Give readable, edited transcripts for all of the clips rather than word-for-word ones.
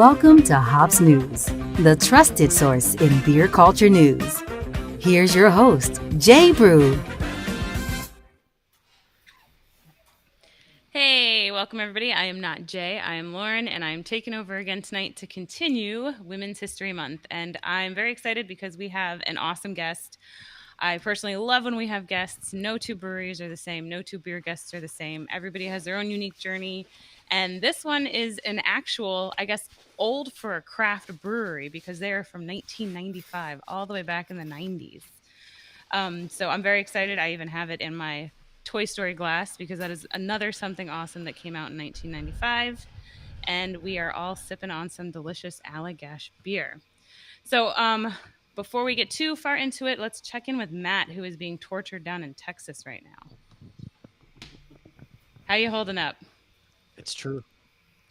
Welcome to Hops News, the trusted source in beer culture news. Here's your host, Jay Brew. Hey, welcome everybody. I am not Jay, I am Lauren, and I'm taking over again tonight to continue Women's History Month. And I'm very excited because we have an awesome guest. I personally love when we have guests. No two breweries are the same. No two beer guests are the same. Everybody has their own unique journey. And this one is an actual, I guess, old for a craft brewery because they are from 1995 all the way back in the 90s. So I'm very excited. I even have it in my Toy Story glass because that is another something awesome that came out in 1995. And we are all sipping on some delicious Allagash beer. So before we get too far into it, let's check in with Matt, who is being tortured down in Texas right now. How you holding up? It's true.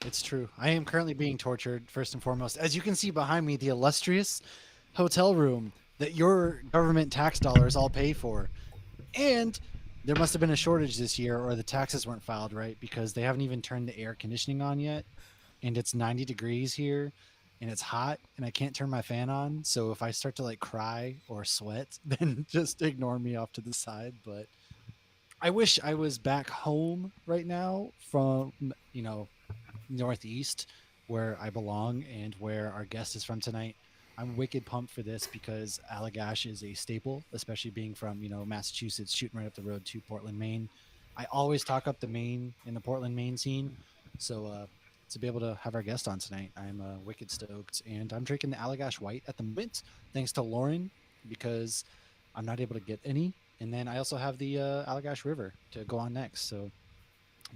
It's true. I am currently being tortured, first and foremost. As you can see behind me, the illustrious hotel room that your government tax dollars all pay for. And there must have been a shortage this year, or the taxes weren't filed right, because they haven't even turned the air conditioning on yet. And it's 90 degrees here, and it's hot, and I can't turn my fan on. So if I start to cry or sweat, then just ignore me off to the side. But I wish I was back home right now from, Northeast, where I belong and where our guest is from tonight. I'm wicked pumped for this because Allagash is a staple, especially being from, Massachusetts, shooting right up the road to Portland, Maine. I always talk up the Maine and the Portland, Maine scene. So to be able to have our guest on tonight, I'm wicked stoked. And I'm drinking the Allagash White at the moment, thanks to Lauren, because I'm not able to get any. And then I also have the Allagash River to go on next. So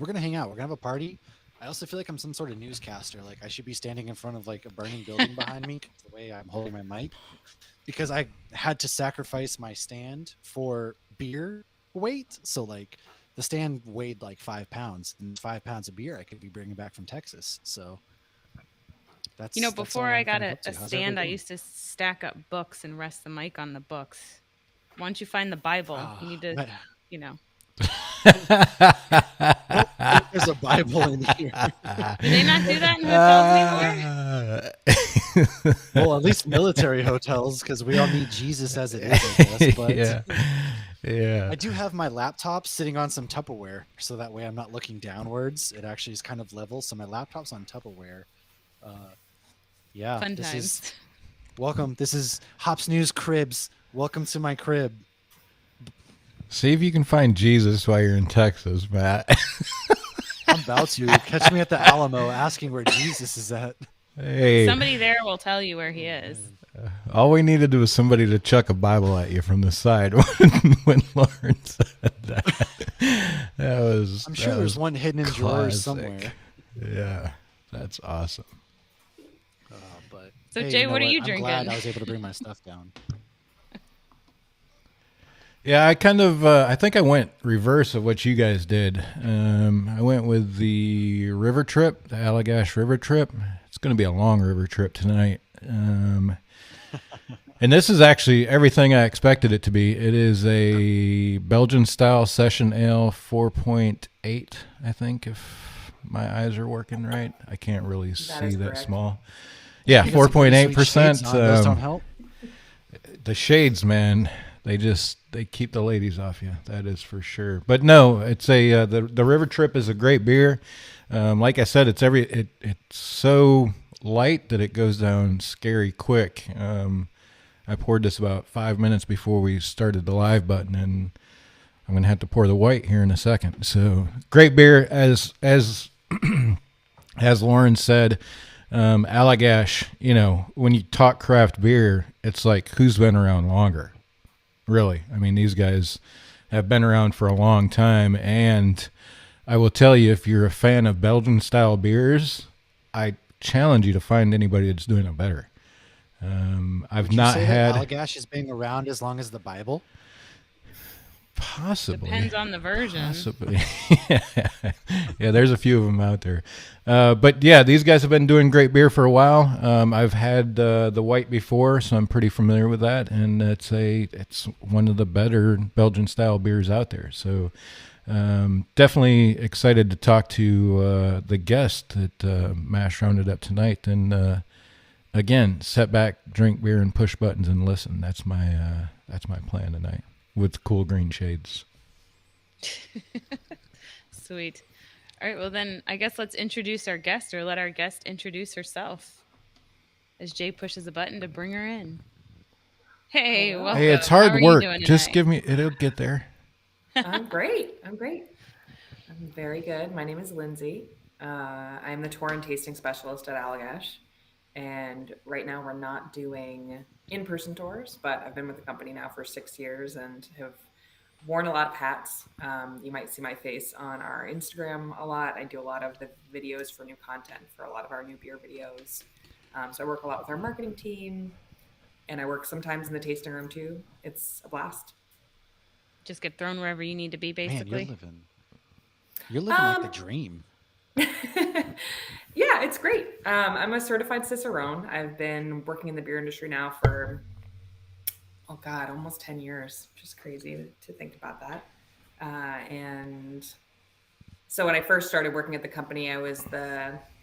we're going to hang out. We're going to have a party. I also feel like I'm some sort of newscaster. Like I should be standing in front of a burning building behind me the way I'm holding my mic, because I had to sacrifice my stand for beer weight. So the stand weighed 5 pounds, and 5 pounds of beer I could be bringing back from Texas. So that's before I got a stand, I used to stack up books and rest the mic on the books. Once you find the Bible, you need to, There's a Bible in here. Do they not do that in hotels anymore? Well, at least military hotels, because we all need Jesus as it is, I guess. But yeah. I do have my laptop sitting on some Tupperware, so that way I'm not looking downwards. It actually is kind of level, so my laptop's on Tupperware. Fun times. Welcome. This is Hops News Cribs. Welcome to my crib. See if you can find Jesus while you're in Texas, Matt. I'm about to. Catch me at the Alamo asking where Jesus is at. Hey. Somebody there will tell you where he is. All we needed was somebody to chuck a Bible at you from the side when Lauren said that. I'm sure there's one hidden in drawers somewhere. Yeah, that's awesome. So, hey, Jay, what are you drinking? I'm glad I was able to bring my stuff down. Yeah, I kind of, I think I went reverse of what you guys did. I went with the river trip, the Allagash river trip. It's going to be a long river trip tonight. And this is actually everything I expected it to be. It is a Belgian-style session ale, 4.8, I think, if my eyes are working right. I can't really see that small. Yeah, 4.8%. Those don't help. The shades, man. They keep the ladies off you. That is for sure. But no, it's the River Trip is a great beer. Like I said, it's so light that it goes down scary quick. I poured this about 5 minutes before we started the live button, and I'm gonna have to pour the white here in a second. So great beer, as as Lauren said. Allagash, when you talk craft beer, it's like who's been around longer. Really. I mean, these guys have been around for a long time, and I will tell you, if you're a fan of Belgian-style beers, I challenge you to find anybody that's doing it better. I've not had... Allagash is being around as long as the Bible? Possibly. Depends on the version. Possibly. Yeah, there's a few of them out there. But yeah, these guys have been doing great beer for a while. I've had the white before, so I'm pretty familiar with that, and it's one of the better Belgian style beers out there. So Definitely excited to talk to the guest that Mash rounded up tonight. And again, sit back, drink beer, and push buttons and listen. That's my plan tonight with cool green shades. Sweet. All right, well then I guess let's introduce our guest, or let our guest introduce herself as Jay pushes a button to bring her in. Hey, Hello. welcome. Hey, it's How hard are you work. doing Just tonight? give me. It'll get there. I'm great. I'm great. I'm very good. My name is Lindsay. I'm the tour and tasting specialist at Allagash. And right now we're not doing in-person tours, but I've been with the company now for 6 years and have worn a lot of hats. You might see my face on our Instagram a lot. I do a lot of the videos for new content for a lot of our new beer videos. So I work a lot with our marketing team, and I work sometimes in the tasting room too. It's a blast. Just get thrown wherever you need to be, Man, basically. you're living like the Um, dream. Yeah, it's great. I'm a certified Cicerone. I've been working in the beer industry now for, oh God, almost 10 years. Just crazy to think about that. And so when I first started working at the company, I was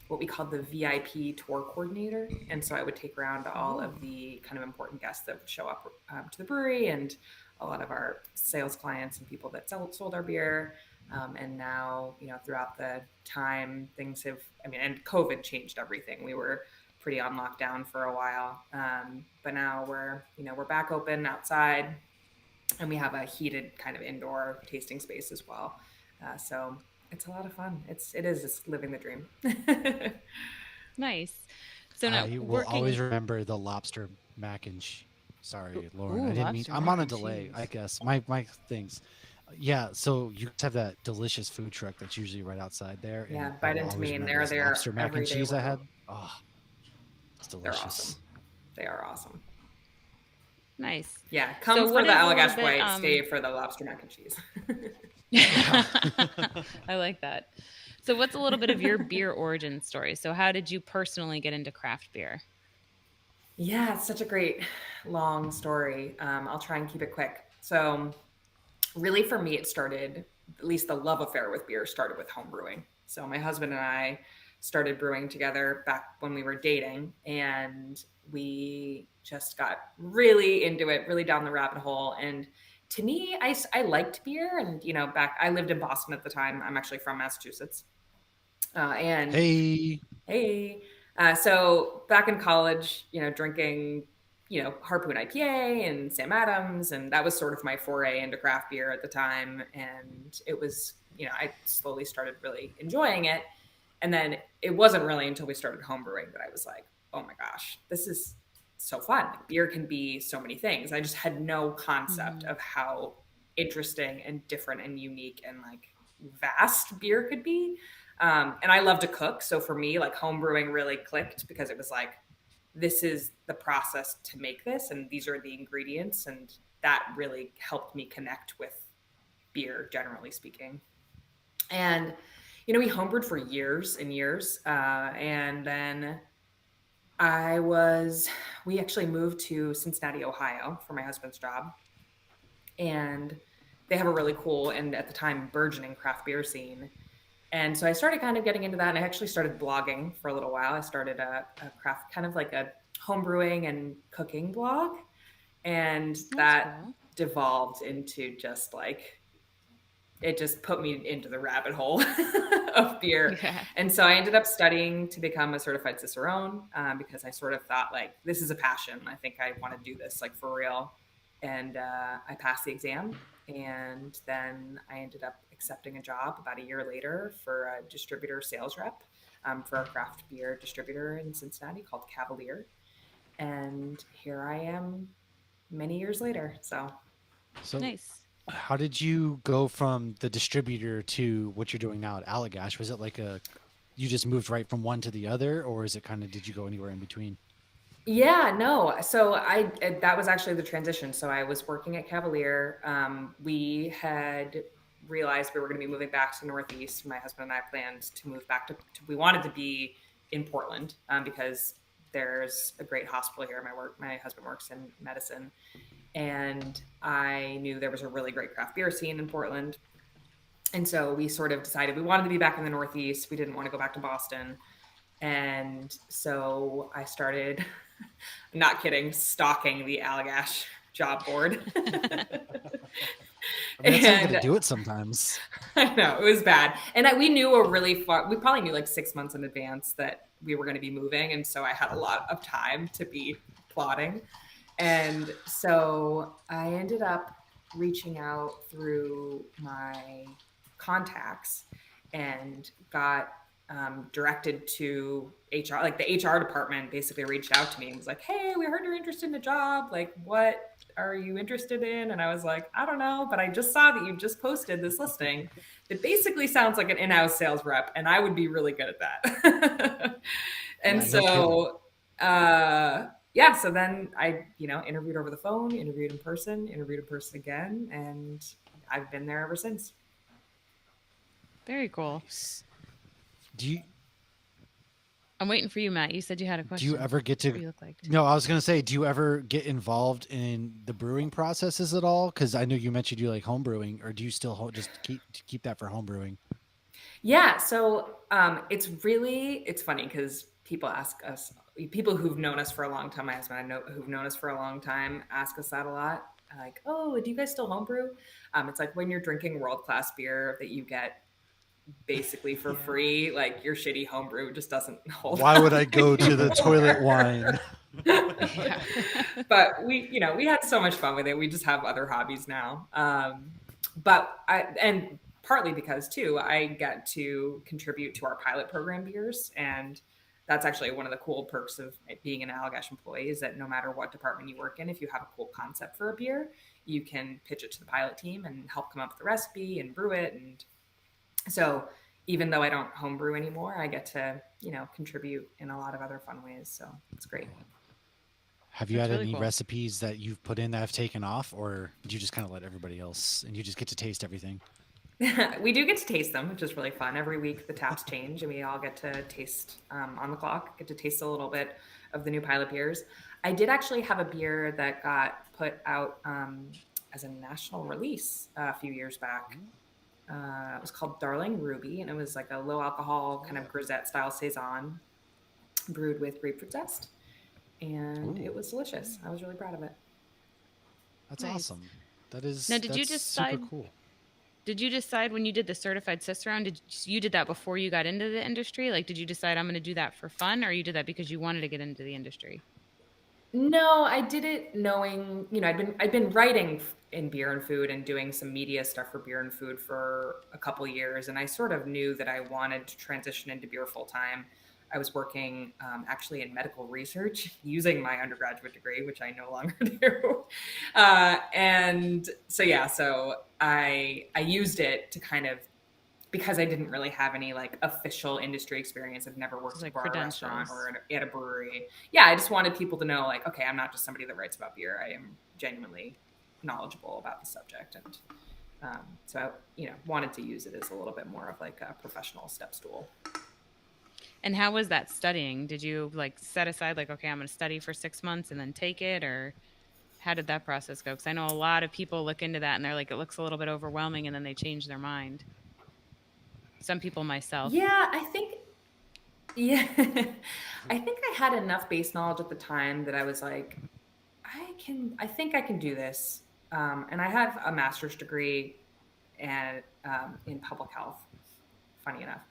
what we called the VIP tour coordinator. And so I would take around all Ooh. of the kind of important guests that would show up to the brewery and a lot of our sales clients and people that sold our beer. And now, throughout the time, things have, and COVID changed everything. We were pretty on lockdown for a while. But now we're back open outside, and we have a heated kind of indoor tasting space as well. So it's a lot of fun. It is just living the dream. Nice. So now I will working. always remember the lobster mac and Sorry, Lauren. Ooh, I didn't mean. lobster I'm mac on a and delay. cheese. I guess my things. Yeah. So you guys have that delicious food truck that's usually right outside there, and Yeah, I bite will into always me, and remember they're this there lobster mac and every day. cheese I had. Oh, it's They're delicious. awesome. They are awesome. Nice. Yeah, So come for what the is a little Allagash bit White, stay for the lobster mac and cheese. Yeah. I like that. So what's a little bit of your beer origin story? So how did you personally get into craft beer? Yeah, it's such a great long story. I'll try and keep it quick. So, really, for me, it started, at least the love affair with beer started with home brewing. So, my husband and I started brewing together back when we were dating, and we just got really into it, really down the rabbit hole. And to me, I liked beer. And, I lived in Boston at the time. I'm actually from Massachusetts. And Hey. Hey. So back in college, drinking, Harpoon IPA and Sam Adams, and that was sort of my foray into craft beer at the time. And it was, I slowly started really enjoying it. And then it wasn't really until we started homebrewing that I was like, oh my gosh, this is so fun. Beer can be so many things. I just had no concept Mhm. of how interesting and different and unique and like vast beer could be. And I love to cook. So for me, like home brewing really clicked because it was like, this is the process to make this, and these are the ingredients. And that really helped me connect with beer, generally speaking. And, we homebrewed for years and years. And then I was, we actually moved to Cincinnati, Ohio for my husband's job. And they have a really cool and at the time burgeoning craft beer scene. And so I started kind of getting into that. And I actually started blogging for a little while. I started a craft, kind of like a home brewing and cooking blog. And That's that cool. devolved into just like, it just put me into the rabbit hole of beer. Yeah. And so I ended up studying to become a certified Cicerone because I sort of thought like, this is a passion. I think I want to do this like for real. And I passed the exam. And then I ended up accepting a job about a year later for a distributor sales rep for a craft beer distributor in Cincinnati called Cavalier. And here I am many years later. So So, Nice. how did you go from the distributor to what you're doing now at Allagash? Was it like you just moved right from one to the other, or is it kind of, did you go anywhere in between? yeah, no. So that was actually the transition. So I was working at Cavalier. We had realized we were going to be moving back to the Northeast. My husband and I planned to move back we wanted to be in Portland because there's a great hospital here. My husband works in medicine, and I knew there was a really great craft beer scene in Portland. And so we sort of decided we wanted to be back in the Northeast. We didn't want to go back to Boston. And so I started, not kidding, stalking the Allagash job board. I mean, that's how you gotta And do it sometimes. I know it was bad. And we knew we probably knew like 6 months in advance that we were going to be moving. And so I had a lot of time to be plotting. And so I ended up reaching out through my contacts and got directed to HR. Like the HR department basically reached out to me and was like, "Hey, we heard you're interested in a job. Like, what are you interested in?" And I was like, "I don't know, but I just saw that you just posted this listing that basically sounds like an in-house sales rep, and I would be really good at that." And Yeah, no kidding. yeah, so then I, interviewed over the phone, interviewed in person again, and I've been there ever since. Very cool. Do you I'm waiting for you, Matt. You said you had a do question. you ever get What do to? you look like? No, I was gonna say, do you ever get involved in the brewing processes at all? Because I know you mentioned you like home brewing, or do you still just keep that for home brewing? Yeah, so it's funny because people ask us, people who've known us for a long time, my husband and I know who've known us for a long time, ask us that a lot. Like, oh, do you guys still homebrew? It's like when you're drinking world-class beer that you get basically for free, like your shitty homebrew just doesn't hold Why up would I go to the toilet anymore. wine? Yeah. But we had so much fun with it. We just have other hobbies now. And partly because too, I get to contribute to our pilot program beers. And that's actually one of the cool perks of being an Allagash employee is that no matter what department you work in, if you have a cool concept for a beer, you can pitch it to the pilot team and help come up with the recipe and brew it. And so even though I don't homebrew anymore, I get to, contribute in a lot of other fun ways. So it's great. Have you That's had really any cool. recipes that you've put in that have taken off, or do you just kind of let everybody else and you just get to taste everything? We do get to taste them, which is really fun. Every week the taps change and we all get to taste on the clock, get to taste a little bit of the new pilot beers. I did actually have a beer that got put out as a national release a few years back. It was called Darling Ruby, and it was like a low alcohol kind of grisette style saison brewed with grapefruit zest. And Ooh, it was delicious. I was really proud of it. that's Nice. awesome. That's Did you super decide? cool. Did you decide when you did the certified cicerone? Did you did that before you got into the industry? Like, did you decide I'm going to do that for fun, or you did that because you wanted to get into the industry? No, I did it knowing, I'd been writing in beer and food and doing some media stuff for beer and food for a couple years, and I sort of knew that I wanted to transition into beer full time. I was working actually in medical research using my undergraduate degree, which I no longer do. And so yeah, so I used it to kind of because I didn't really have any like official industry experience. I've never worked It's at a like bar or restaurant credentials. or at a brewery. Yeah, I just wanted people to know like, okay, I'm not just somebody that writes about beer. I am genuinely knowledgeable about the subject. And so I, wanted to use it as a little bit more of like a professional step stool. And how was that studying? Did you like set aside like, okay, I'm going to study for 6 months and then take it, or how did that process go? Because I know a lot of people look into that and they're like, it looks a little bit overwhelming, and then they change their mind. Some people, myself. Yeah, yeah, I think I had enough base knowledge at the time that I was like, I think I can do this. And I have a master's degree and in public health, funny enough.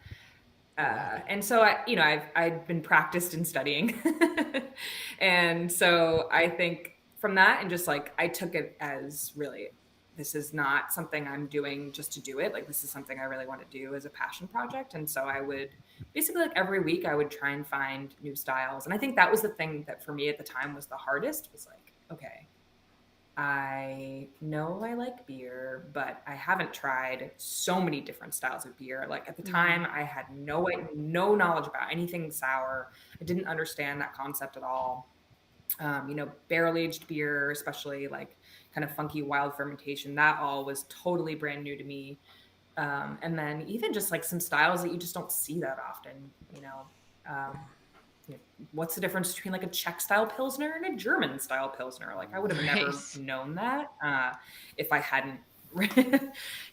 And so I've been practiced in studying. And so I think from that and just like, I took it as really, this is not something I'm doing just to do it. Like this is something I really want to do as a passion project. And so I would basically like every week I would try and find new styles. And I think that was the thing that for me at the time was the hardest was like, okay, I know I like beer, but I haven't tried so many different styles of beer. Like at the time, I had no knowledge about anything sour. I didn't understand that concept at all. Barrel aged beer, especially like kind of funky wild fermentation, that all was totally brand new to me. And then even just like some styles that you just don't see that often, um, what's the difference between like a Czech style Pilsner and a German style Pilsner? Like I would have never Right. known that if I hadn't,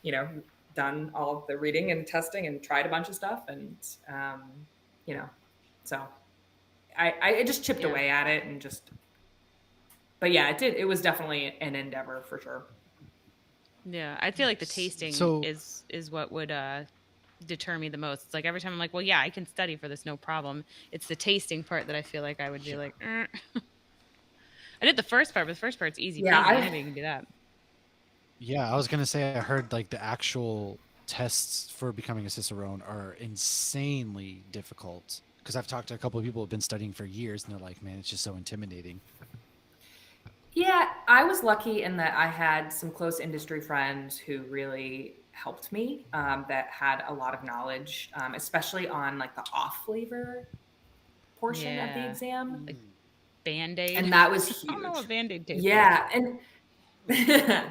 you know, done all of the reading and testing and tried a bunch of stuff. And, so I just chipped Yeah. away at it and but yeah, it was definitely an endeavor for sure. Yeah, I feel like the tasting So is what would deter me the most. It's like every time I'm like, well, yeah, I can study for this, no problem. It's the tasting part that I feel like I would be like, I did the first part, but the first part's easy Yeah, peasy. Maybe you can do that. yeah, I was gonna say I heard like the actual tests for becoming a cicerone are insanely difficult because I've talked to a couple of people who've been studying for years and they're like, man, it's just so intimidating. Yeah, I was lucky in that I had some close industry friends who really helped me, that had a lot of knowledge, especially on like the off flavor portion of the Yeah. exam. Like Band-Aid. And that was I don't know huge. what Band-Aid tastes Yeah. And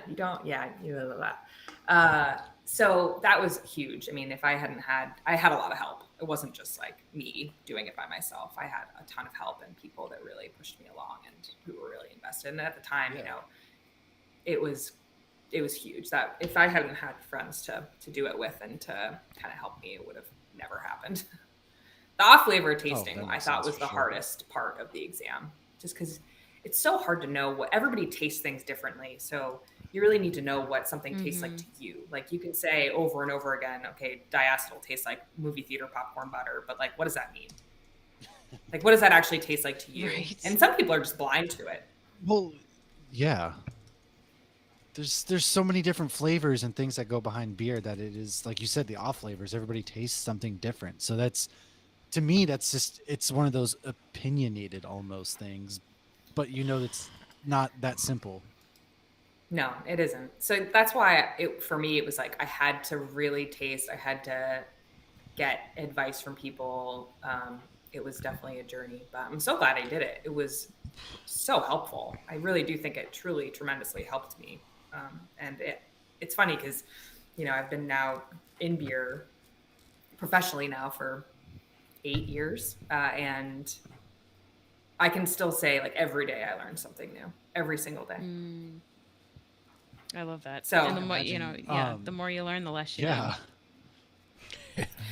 you don't, yeah, you know that. So that was huge. I mean, if I had a lot of help. It wasn't just like me doing it by myself. I had a ton of help and people that really pushed me along and who were really invested. And at the time, it was huge. That if I hadn't had friends to do it with and to kind of help me, it would have never happened. The off flavor tasting, I thought, was the hardest part of the exam, just because it's so hard to know what everybody tastes things differently. So you really need to know what something tastes like to you. Like you can say over and over again, okay, diacetyl tastes like movie theater popcorn butter, but like, what does that mean? Like, what does that actually taste like to you? Right. And some people are just blind to it. Well, yeah. There's so many different flavors and things that go behind beer that it is, like you said, the off flavors. Everybody tastes something different. So that's, to me, that's just, it's one of those opinionated almost things, but it's not that simple. No, it isn't. So that's why for me, it was like, I had to really taste, I had to get advice from people. It was definitely a journey, but I'm so glad I did it. It was so helpful. I really do think it truly tremendously helped me. And it's funny because, I've been now in beer professionally now for 8 years. And I can still say like every day I learn something new every single day. I love that. So and the more, the more you learn, the less you know.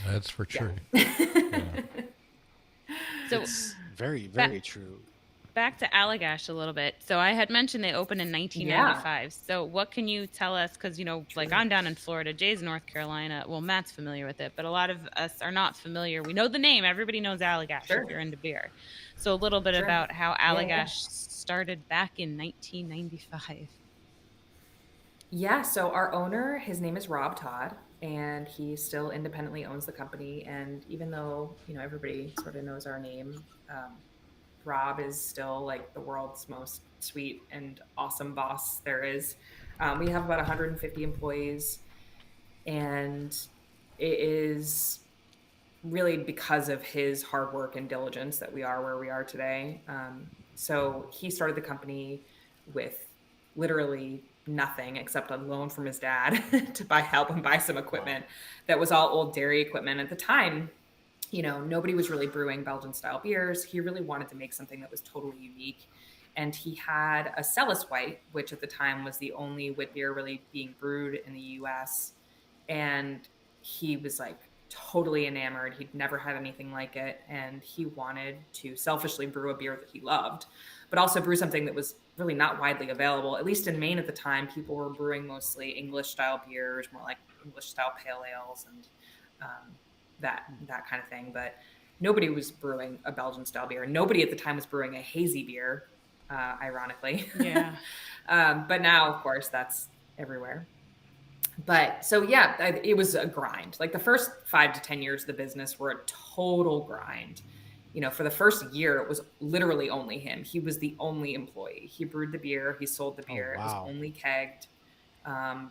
That's for sure. So it's very, very true. Back to Allagash a little bit. So I had mentioned they opened in 1995. So what can you tell us? Because, like I'm down in Florida, Jay's North Carolina. Well, Matt's familiar with it, but a lot of us are not familiar. We know the name. Everybody knows Allagash if you're into beer. So a little bit about how Allagash started back in 1995. Yeah, so our owner, his name is Rob Todd, and he still independently owns the company. And even though, everybody sort of knows our name, Rob is still like the world's most sweet and awesome boss there is. We have about 150 employees, and it is really because of his hard work and diligence that we are where we are today. So he started the company with literally nothing except a loan from his dad to help him buy some equipment that was all old dairy equipment. At the time, nobody was really brewing Belgian style beers. He really wanted to make something that was totally unique. And he had a Celis White, which at the time was the only wit beer really being brewed in the US. And he was like totally enamored. He'd never had anything like it. And he wanted to selfishly brew a beer that he loved, but also brew something that was really not widely available. At least in Maine at the time, people were brewing mostly English style beers, more like English style pale ales and that kind of thing. But nobody was brewing a Belgian style beer. Nobody at the time was brewing a hazy beer, ironically. Yeah. But now, of course, that's everywhere. But so, yeah, it was a grind. Like the first 5 to 10 years of the business were a total grind. For the first year, it was literally only him. He was the only employee. He brewed the beer. He sold the beer. Oh, wow. It was only kegged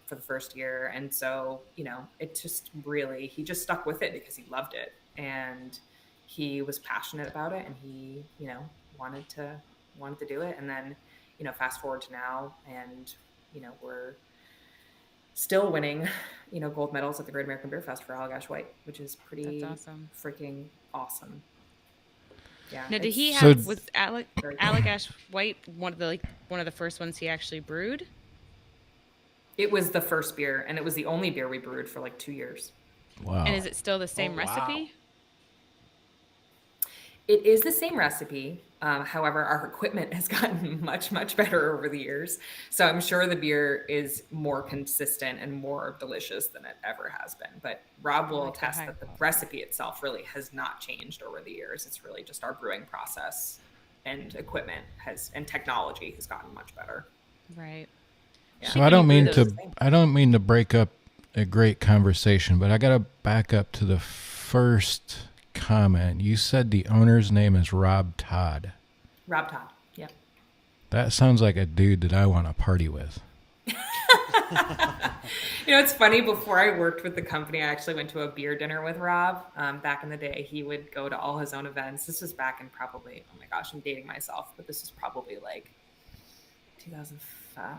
for the first year. And so, it just really, he just stuck with it because he loved it. And he was passionate about it. And he, wanted to do it. And then, fast forward to now and, we're still winning, gold medals at the Great American Beer Fest for Allagash White, which is pretty freaking awesome. Yeah. Now, did he have was Allagash White one of the first ones he actually brewed? It was the first beer, and it was the only beer we brewed for like 2 years. Wow. And is it still the same wow. recipe? It is the same recipe. However, our equipment has gotten much, much better over the years. So I'm sure the beer is more consistent and more delicious than it ever has been. But Rob will like the attest high that the quality. recipe itself really has not changed over the years. It's really just our brewing process and equipment and technology has gotten much better. Right. Yeah. So I don't mean Those are to the same. I don't mean to break up a great conversation, but I got to back up to the first comment. You said the owner's name is Rob Todd. Rob Todd. Yeah. That sounds like a dude that I want to party with. It's funny. Before I worked with the company, I actually went to a beer dinner with Rob. Back in the day, he would go to all his own events. This was back in probably, oh my gosh, I'm dating myself, but this was probably like 2005.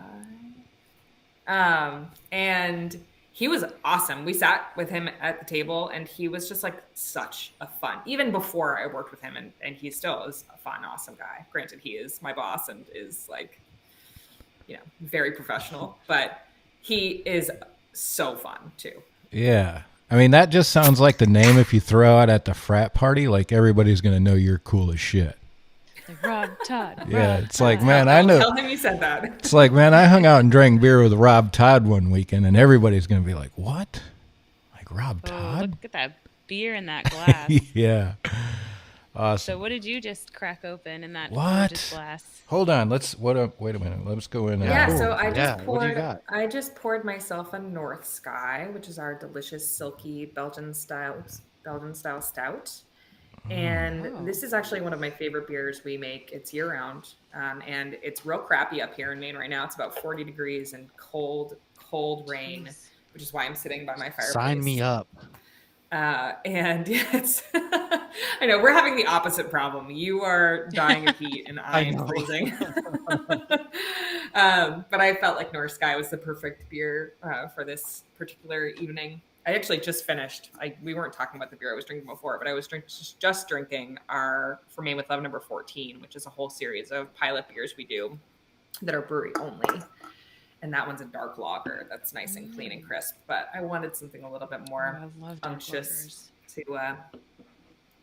And he was awesome. We sat with him at the table, and he was just like such a fun, even before I worked with him, and he still is a fun, awesome guy. Granted, he is my boss and is like, very professional, but he is so fun too. Yeah. I mean, that just sounds like the name if you throw out at the frat party, like everybody's going to know you're cool as shit. Like Rob Todd. Yeah, Rob it's like, Todd. man, I know. Tell him you said that. It's like, man, I hung out and drank beer with Rob Todd one weekend, and everybody's going to be like, what? Like Rob Oh, Todd? look at that beer in that glass. Yeah. Awesome. So what did you just crack open in that What? gorgeous glass? Hold on. Wait a minute. Let's go in. Yeah, Cool. so I Yeah, just what do you poured. got? I just poured myself a North Sky, which is our delicious, silky Belgian style stout. And this is actually one of my favorite beers we make. It's year round, and it's real crappy up here in Maine right now. It's about 40 degrees and cold rain, which is why I'm sitting by my fireplace. Sign me up. And it's, I know we're having the opposite problem. You are dying of heat and I'm know. freezing. But I felt like North Sky was the perfect beer for this particular evening. I actually just finished. We weren't talking about the beer I was drinking before, but I was just drinking our For Maine with Love number 14, which is a whole series of pilot beers we do that are brewery only. And that one's a dark lager that's nice and clean and crisp. But I wanted something a little bit more I love dark unctuous lagers. to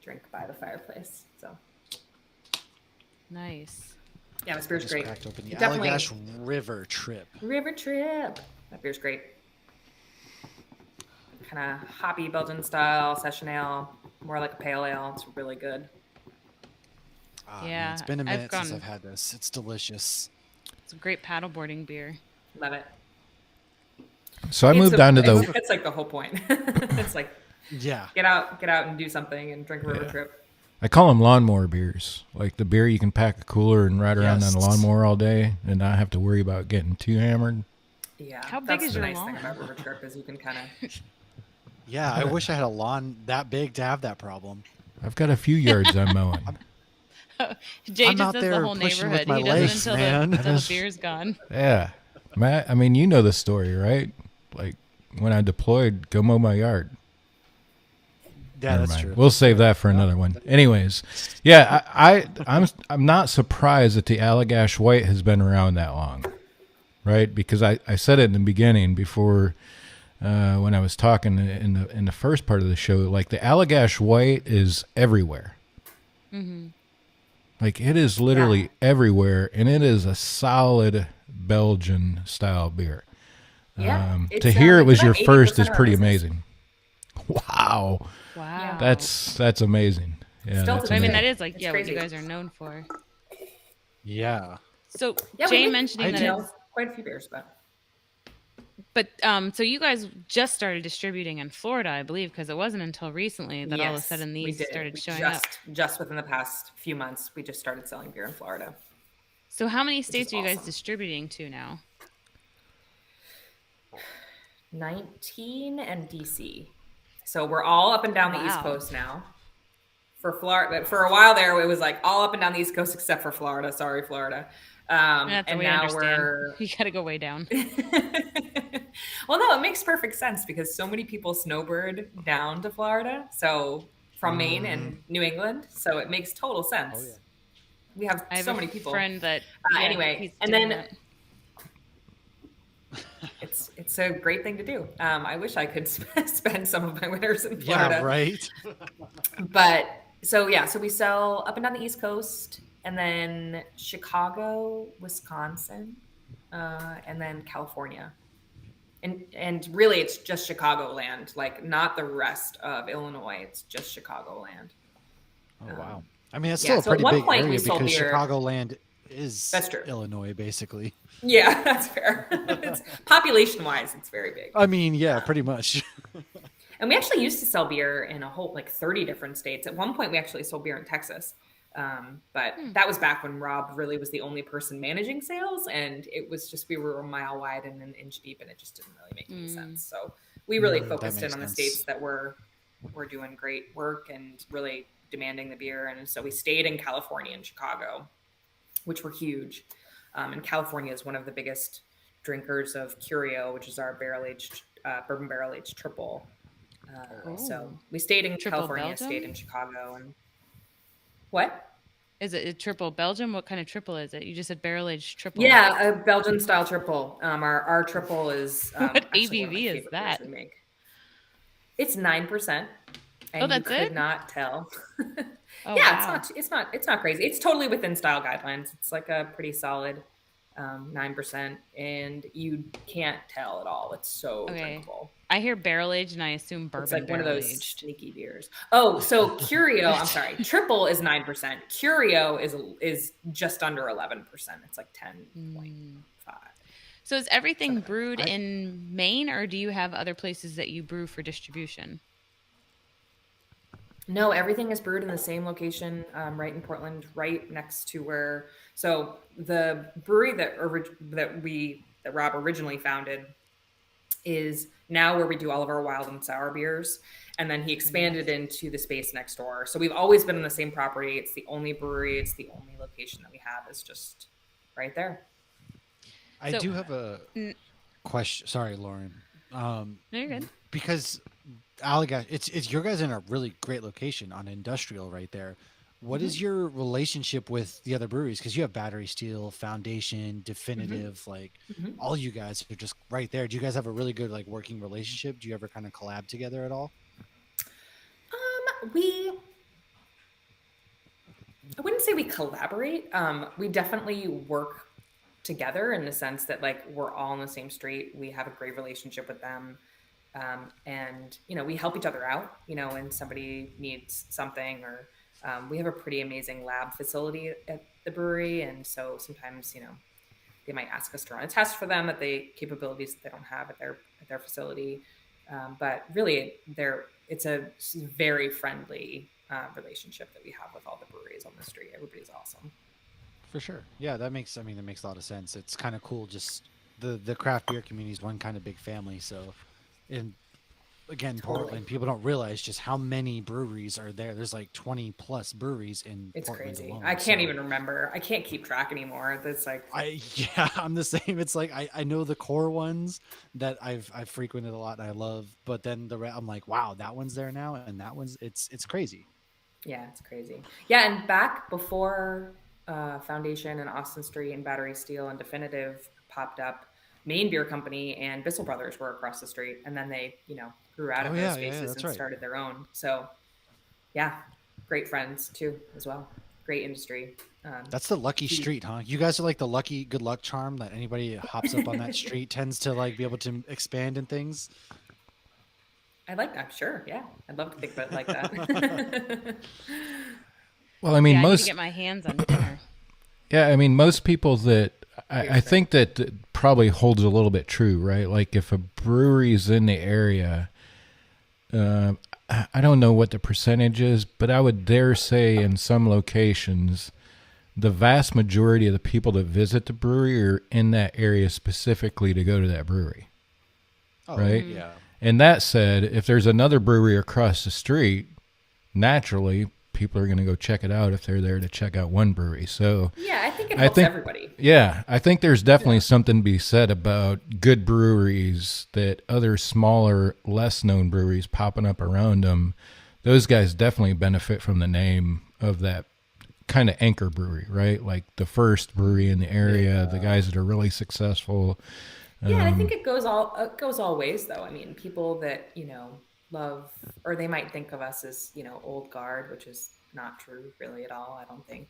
drink by the fireplace. So Nice. yeah, this beer's Just great. cracked open the Definitely. Allagash River Trip. River Trip. That beer's great. Kind of hoppy Belgian style session ale, more like a pale ale. It's really good. Ah, man, Yeah, it's been a I've minute since gone- I've had this. It's delicious. It's a great paddleboarding beer. Love it. So I moved on to the. It's like the whole point. It's like Yeah. get out and do something and drink a River Trip. I call them lawnmower beers. Like the beer you can pack a cooler and ride around on a Yes. lawnmower all day and not have to worry about getting too hammered. Yeah. How big that's is the your nice thing lawn? about River Trip is you can kind of Yeah, I wish I had a lawn that big to have that problem. I've got a few yards I'm mowing. Jay I'm just out does the there whole pushing neighborhood. with my He doesn't legs, until man. the beer's gone. Yeah. Matt, I mean, you know the story, right? Like when I deployed, go mow my yard. Yeah, Never that's mind. true. We'll save that for another one. Anyways, yeah, I'm not surprised that the Allagash White has been around that long, right? Because I said it in the beginning before when I was talking in the first part of the show. Like the Allagash White is everywhere. Mm-hmm. Like it is literally everywhere, and it is a solid Belgian style beer. Yeah. To hear it was it's your about first 80% is of our pretty business. amazing. Wow. Wow. That's amazing. Yeah, Still that's to I mean, amazing. that is like It's what crazy. you guys are known for. Yeah. So Yeah, we Jay make, mentioning that, quite a few beers, but so you guys just started distributing in Florida, I believe, because it wasn't until recently that all of a Yes, sudden we these did. started We showing up. just within the past few months, we just started selling beer in Florida. So how many states are you guys awesome. distributing to now? 19 and DC. So we're all up and down the East Wow. Coast now. For Florida, for a while there, it was like all up and down the East Coast except for Florida. Sorry, Florida. That's And we now understand. we're. You got to go way down. Well, no, it makes perfect sense because so many people snowbird down to Florida. So from Maine and New England. So it makes total sense. Oh, yeah. We have I have so a many people. friend that Anyway, he's and doing then that. it's it's a great thing to do. I wish I could spend some of my winters in Florida. Yeah, right. But so yeah, so we sell up and down the East Coast, and then Chicago, Wisconsin, and then California. And really, it's just Chicagoland, like not the rest of Illinois. It's just Chicagoland. Oh wow! I mean, it's yeah, still a so pretty at one big point we area sold because beer. Chicagoland is That's true. Illinois, basically. Yeah, that's fair. Population-wise, it's very big. I mean, yeah, pretty much. And we actually used to sell beer in a whole 30 different states. At one point, we actually sold beer in Texas. But that was back when Rob really was the only person managing sales, and it was just we were a mile wide and an inch deep, and it just didn't really make any sense. So we really focused in on the states that were doing great work and really demanding the beer. And so we stayed in California and Chicago, which were huge. And California is one of the biggest drinkers of Curio, which is our bourbon barrel aged triple. So we stayed in Triple California, Belgium? stayed in Chicago, and what? Is it a triple Belgium? What kind of triple is it? You just said barrel aged triple. Yeah, a Belgian style triple. Our triple is What actually one of my ABV is favorite that? beers we make. It's 9%, and that's you could it? not tell. Oh, Yeah, wow. it's not crazy. It's totally within style guidelines. It's like a pretty solid 9%, and you can't tell at all. It's so drinkable. I hear barrel aged, and I assume bourbon It's like one of barrel those aged. sneaky beers. Oh, so Curio, I'm sorry, triple is 9%. Curio is just under 11%. It's like 10.5. So is everything brewed in Maine, or do you have other places that you brew for distribution? No, everything is brewed in the same location, right in Portland, right next to where. So the brewery that Rob originally founded is now where we do all of our wild and sour beers, and then he expanded into the space next door. So we've always been in the same property. It's the only brewery. It's the only location that we have is just right there. I do have a question. Sorry, Lauren. No, you're good. Because Allagash, it's your guys in a really great location on industrial right there. What is your relationship with the other breweries? Because you have Battery Steel, Foundation, Definitive, all you guys are just right there. Do you guys have a really good working relationship? Do you ever kind of collab together at all? I wouldn't say we collaborate. We definitely work together in the sense that we're all on the same street. We have a great relationship with them. And we help each other out, when somebody needs something, or we have a pretty amazing lab facility at the brewery. And so sometimes, they might ask us to run a test for them at the capabilities that they don't have at their facility. But really it's a very friendly relationship that we have with all the breweries on the street. Everybody's awesome. For sure. Yeah, that makes a lot of sense. It's kind of cool. Just the craft beer community is one kind of big family. So, and again, Portland, people don't realize just how many breweries are there. There's 20 plus breweries in Portland crazy. alone. I can't even remember. I can't keep track anymore. That's I'm the same. It's I know the core ones that I've frequented a lot and I love, but then I'm like, wow, that one's there now, and that one's it's crazy. Yeah, it's crazy. Yeah, and back before Foundation and Austin Street and Battery Steel and Definitive popped up, Maine Beer Company and Bissell Brothers were across the street, and then they grew out of those spaces and started their own. So yeah, great friends too as well. Great industry. That's the lucky street, huh? You guys are the lucky good luck charm that anybody hops up on that street tends to be able to expand in things. I like that. Sure. Yeah. I'd love to think about it like that. Well, I mean, I need most to get my hands on dinner. Yeah, I mean, most people that I think that probably holds a little bit true, right? Like if a brewery's in the area, I don't know what the percentage is, but I would dare say in some locations, the vast majority of the people that visit the brewery are in that area specifically to go to that brewery. Oh, right? Yeah. And that said, if there's another brewery across the street, naturally people are going to go check it out if they're there to check out one brewery. So yeah, I think it helps everybody. Yeah, I think there's definitely something to be said about good breweries that other smaller, less known breweries popping up around them. Those guys definitely benefit from the name of that kind of anchor brewery, right? Like the first brewery in the area, the guys that are really successful. Yeah, and I think it goes all ways though. I mean, people that, love, or they might think of us as, old guard, which is not true really at all, I don't think.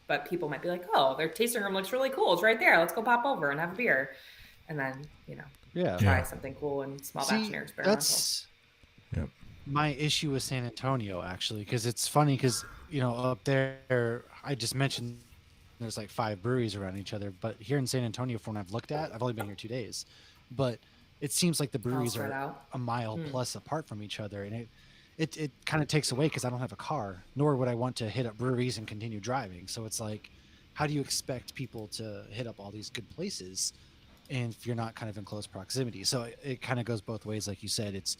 But people might be like, "Oh, their tasting room looks really cool. It's right there. Let's go pop over and have a beer." And then, Yeah. try Yeah. something cool and small batch and See, experimental. that's Yep. my issue with San Antonio actually, because it's funny because up there, I just mentioned there's like 5 breweries around each other, but here in San Antonio, from what I've looked at, I've only been here 2 days, but it seems like the All breweries spread are out. a mile Hmm. plus apart from each other, and it kind of takes away because I don't have a car, nor would I want to hit up breweries and continue driving. So it's like, how do you expect people to hit up all these good places, and if you're not kind of in close proximity? So it kind of goes both ways, like you said. It's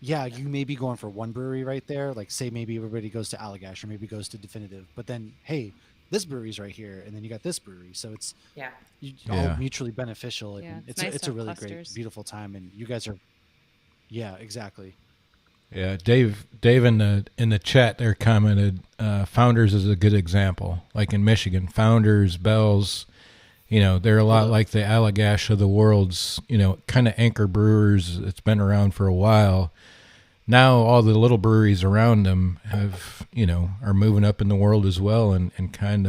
yeah, you may be going for one brewery right there. Like say maybe everybody goes to Allagash or maybe goes to Definitive, but then hey, this brewery's right here, and then you got this brewery. So it's Yeah. all Yeah. mutually beneficial, Yeah, and it's nice it's to a have really great, clusters. beautiful time. And you guys are, yeah, exactly. Yeah, Dave in the chat there commented, Founders is a good example. Like in Michigan, Founders, Bell's, they're a lot like the Allagash of the world's, kind of anchor brewers. It's been around for a while. Now all the little breweries around them have, are moving up in the world as well, and kind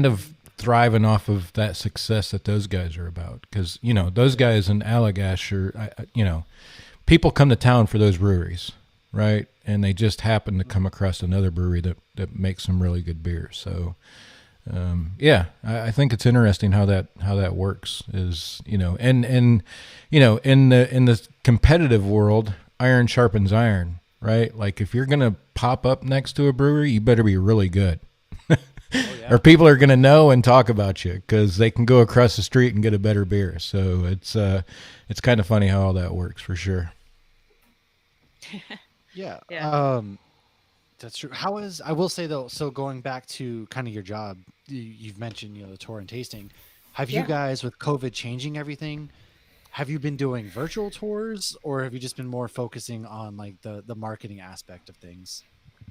of thriving off of that success that those guys are about. Because those guys in Allagash are, people come to town for those breweries, right? And they just happen to come across another brewery that makes some really good beer. So, yeah, I think it's interesting how that works. Is and in the competitive world, iron sharpens iron, right? Like if you're gonna pop up next to a brewery, you better be really good. Or people are going to know and talk about you because they can go across the street and get a better beer. So it's kind of funny how all that works for sure. Yeah. Yeah. That's true. How is, I will say though, so going back to kind of your job, you've mentioned, the tour and tasting. Have you Yeah. guys, with COVID changing everything, have you been doing virtual tours, or have you just been more focusing on like the marketing aspect of things?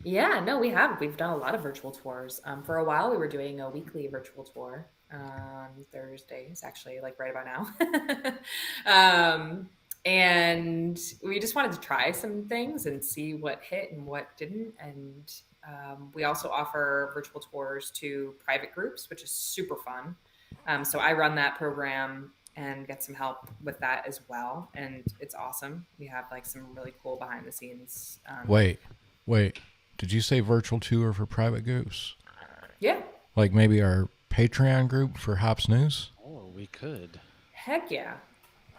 Yeah, no, we have. We've done a lot of virtual tours. For a while, we were doing a weekly virtual tour on Thursdays, actually, like right about now. And we just wanted to try some things and see what hit and what didn't. And we also offer virtual tours to private groups, which is super fun. So I run that program and get some help with that as well. And it's awesome. We have like some really cool behind the scenes. Wait. Did you say virtual tour for private groups? Yeah. Like maybe our Patreon group for Hops News? Oh, we could. Heck yeah.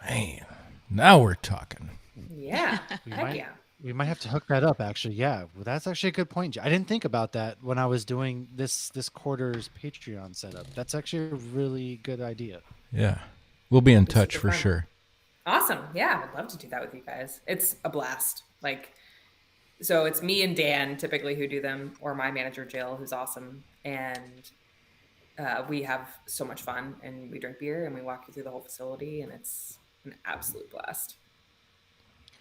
Man, now we're talking. Yeah. We Heck might yeah. we might have to hook that up actually. Yeah. Well, that's actually a good point. I didn't think about that when I was doing this quarter's Patreon setup. That's actually a really good idea. Yeah. We'll be in It's touch super for fun. sure. Awesome. Yeah, I'd love to do that with you guys. It's a blast. Like, so it's me and Dan typically who do them, or my manager Jill, who's awesome, and we have so much fun. And we drink beer and we walk you through the whole facility, and it's an absolute blast.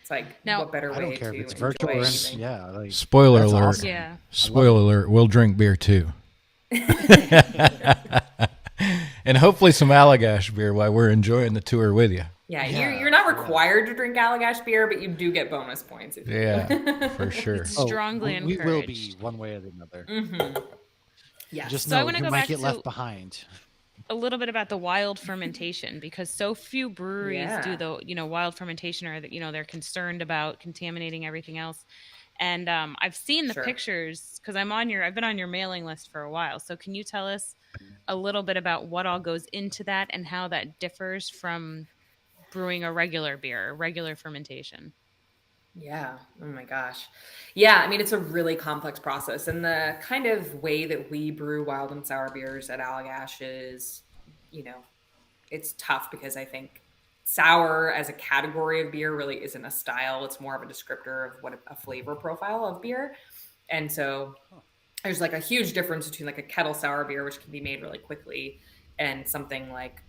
It's like Now, what better I don't way care if to it's enjoy virtual or anything? anything. Yeah, like Spoiler that's alert. awesome. yeah. Spoiler alert. We'll drink beer too. And hopefully some Allagash beer while we're enjoying the tour with you. Yeah, Yeah, you're not yeah. required to drink Allagash beer, but you do get bonus points if you do. Yeah, for sure. It's Oh, strongly we will be encouraged. one way or the other. Mm-hmm. Yes. Just So I know want to you go might back get left to behind. a little bit about the wild fermentation because so few breweries do Yeah. the wild fermentation, or that they're concerned about contaminating everything else. And I've seen the Sure. pictures because I've been on your mailing list for a while. So can you tell us a little bit about what all goes into that and how that differs from brewing a regular beer, regular fermentation? Yeah. Oh my gosh. Yeah. I mean, it's a really complex process. And the kind of way that we brew wild and sour beers at Allagash is, you know, it's tough because I think sour as a category of beer really isn't a style. It's more of a descriptor of what a flavor profile of beer. And so there's like a huge difference between like a kettle sour beer, which can be made really quickly, and something like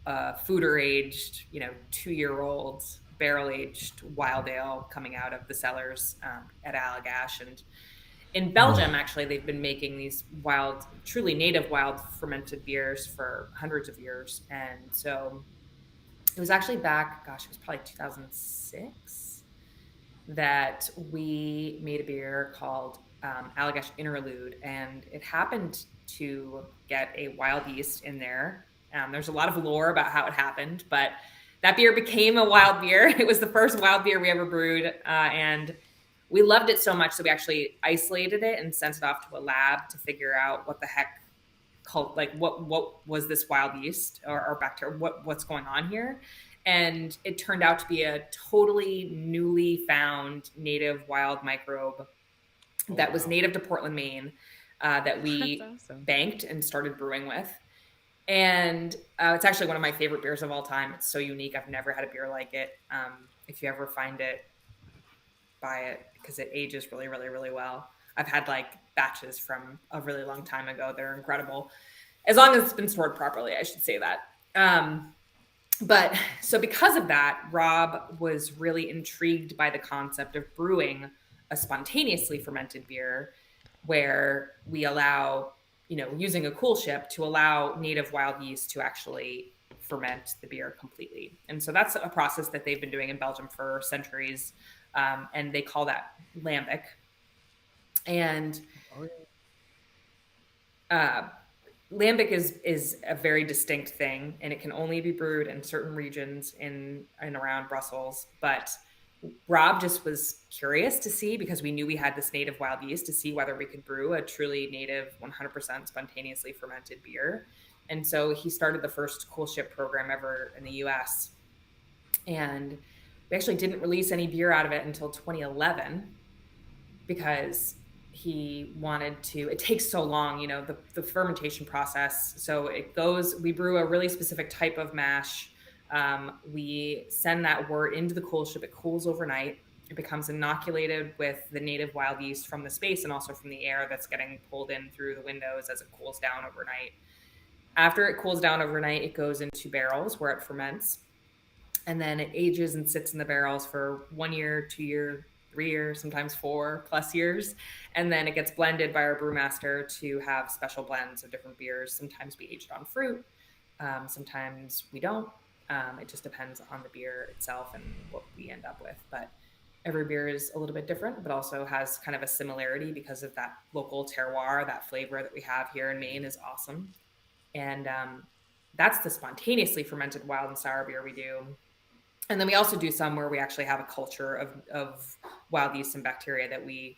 a fooder aged, 2-year-old barrel aged wild ale coming out of the cellars at Allagash. And In Belgium, actually, they've been making these wild, truly native wild fermented beers for hundreds of years. And so it was actually back, gosh, it was probably 2006 that we made a beer called Allagash Interlude. And it happened to get a wild yeast in there. There's a lot of lore about how it happened, but that beer became a wild beer. It was the first wild beer we ever brewed. And we loved it so much that we actually isolated it and sent it off to a lab to figure out what the heck what was this wild yeast or bacteria, what's going on here. And it turned out to be a totally newly found native wild microbe that was native to Portland, Maine, that we banked and started brewing with. And it's actually one of my favorite beers of all time. It's so unique. I've never had a beer like it. If you ever find it, buy it, because it ages really, really, really well. I've had like batches from a really long time ago. They're incredible. As long as it's been stored properly, I should say that. But so because of that, Rob was really intrigued by the concept of brewing a spontaneously fermented beer where we allow, using a cool ship to allow native wild yeast to actually ferment the beer completely. And so that's a process that they've been doing in Belgium for centuries. And they call that lambic. And lambic is a very distinct thing, and it can only be brewed in certain regions in and around Brussels. But Rob just was curious to see, because we knew we had this native wild yeast, to see whether we could brew a truly native 100% spontaneously fermented beer. And so he started the first cool ship program ever in the US. And we actually didn't release any beer out of it until 2011 because he wanted to, it takes so long, the fermentation process. So we brew a really specific type of mash. We send that wort into the cool ship. It cools overnight. It becomes inoculated with the native wild yeast from the space and also from the air that's getting pulled in through the windows as it cools down overnight. After it cools down overnight, it goes into barrels where it ferments. And then it ages and sits in the barrels for 1 year, 2 year, 3 years, sometimes 4+ years. And then it gets blended by our brewmaster to have special blends of different beers. Sometimes we age it on fruit. Sometimes we don't. It just depends on the beer itself and what we end up with. But every beer is a little bit different, but also has kind of a similarity because of that local terroir. That flavor that we have here in Maine is awesome. And that's the spontaneously fermented wild and sour beer we do. And then we also do some where we actually have a culture of wild yeast and bacteria that we,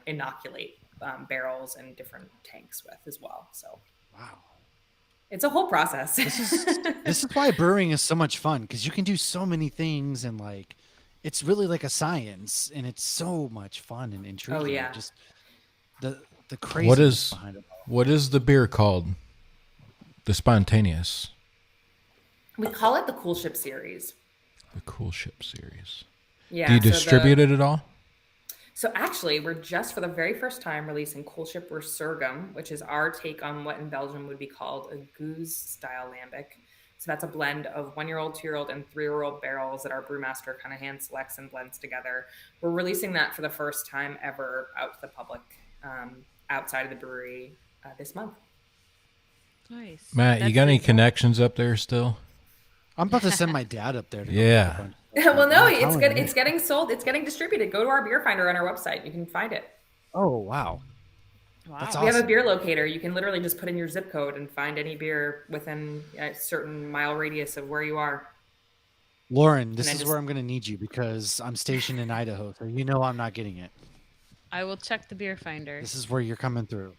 inoculate barrels and different tanks with as well. So, wow, it's a whole process. This is why brewing is so much fun, because you can do so many things, and like, it's really like a science, and it's so much fun and intriguing. Oh yeah, just the craziness behind it. What is the beer called? The spontaneous. We call it the Cool Ship series. The Cool Ship series. Yeah. Do you distribute it at all? So actually, we're just for the very first time releasing Cool Ship Resurgam, which is our take on what in Belgium would be called a goose style lambic. So that's a blend of 1-year-old, 2-year-old, and 3-year-old barrels that our brewmaster kind of hand selects and blends together. We're releasing that for the first time ever out to the public, outside of the brewery this month. Nice. Matt, you got any connections up there still? I'm about to send my dad up there. Yeah. Well, no, it's good. It's getting sold. It's getting distributed. Go to our beer finder on our website. You can find it. Oh, wow. Wow. That's We have awesome. a beer locator. You can literally just put in your zip code and find any beer within a certain mile radius of where you are. Lauren, this is where I'm going to need you, because I'm stationed in Idaho, so I'm not getting it. I will check the beer finder. This is where you're coming through.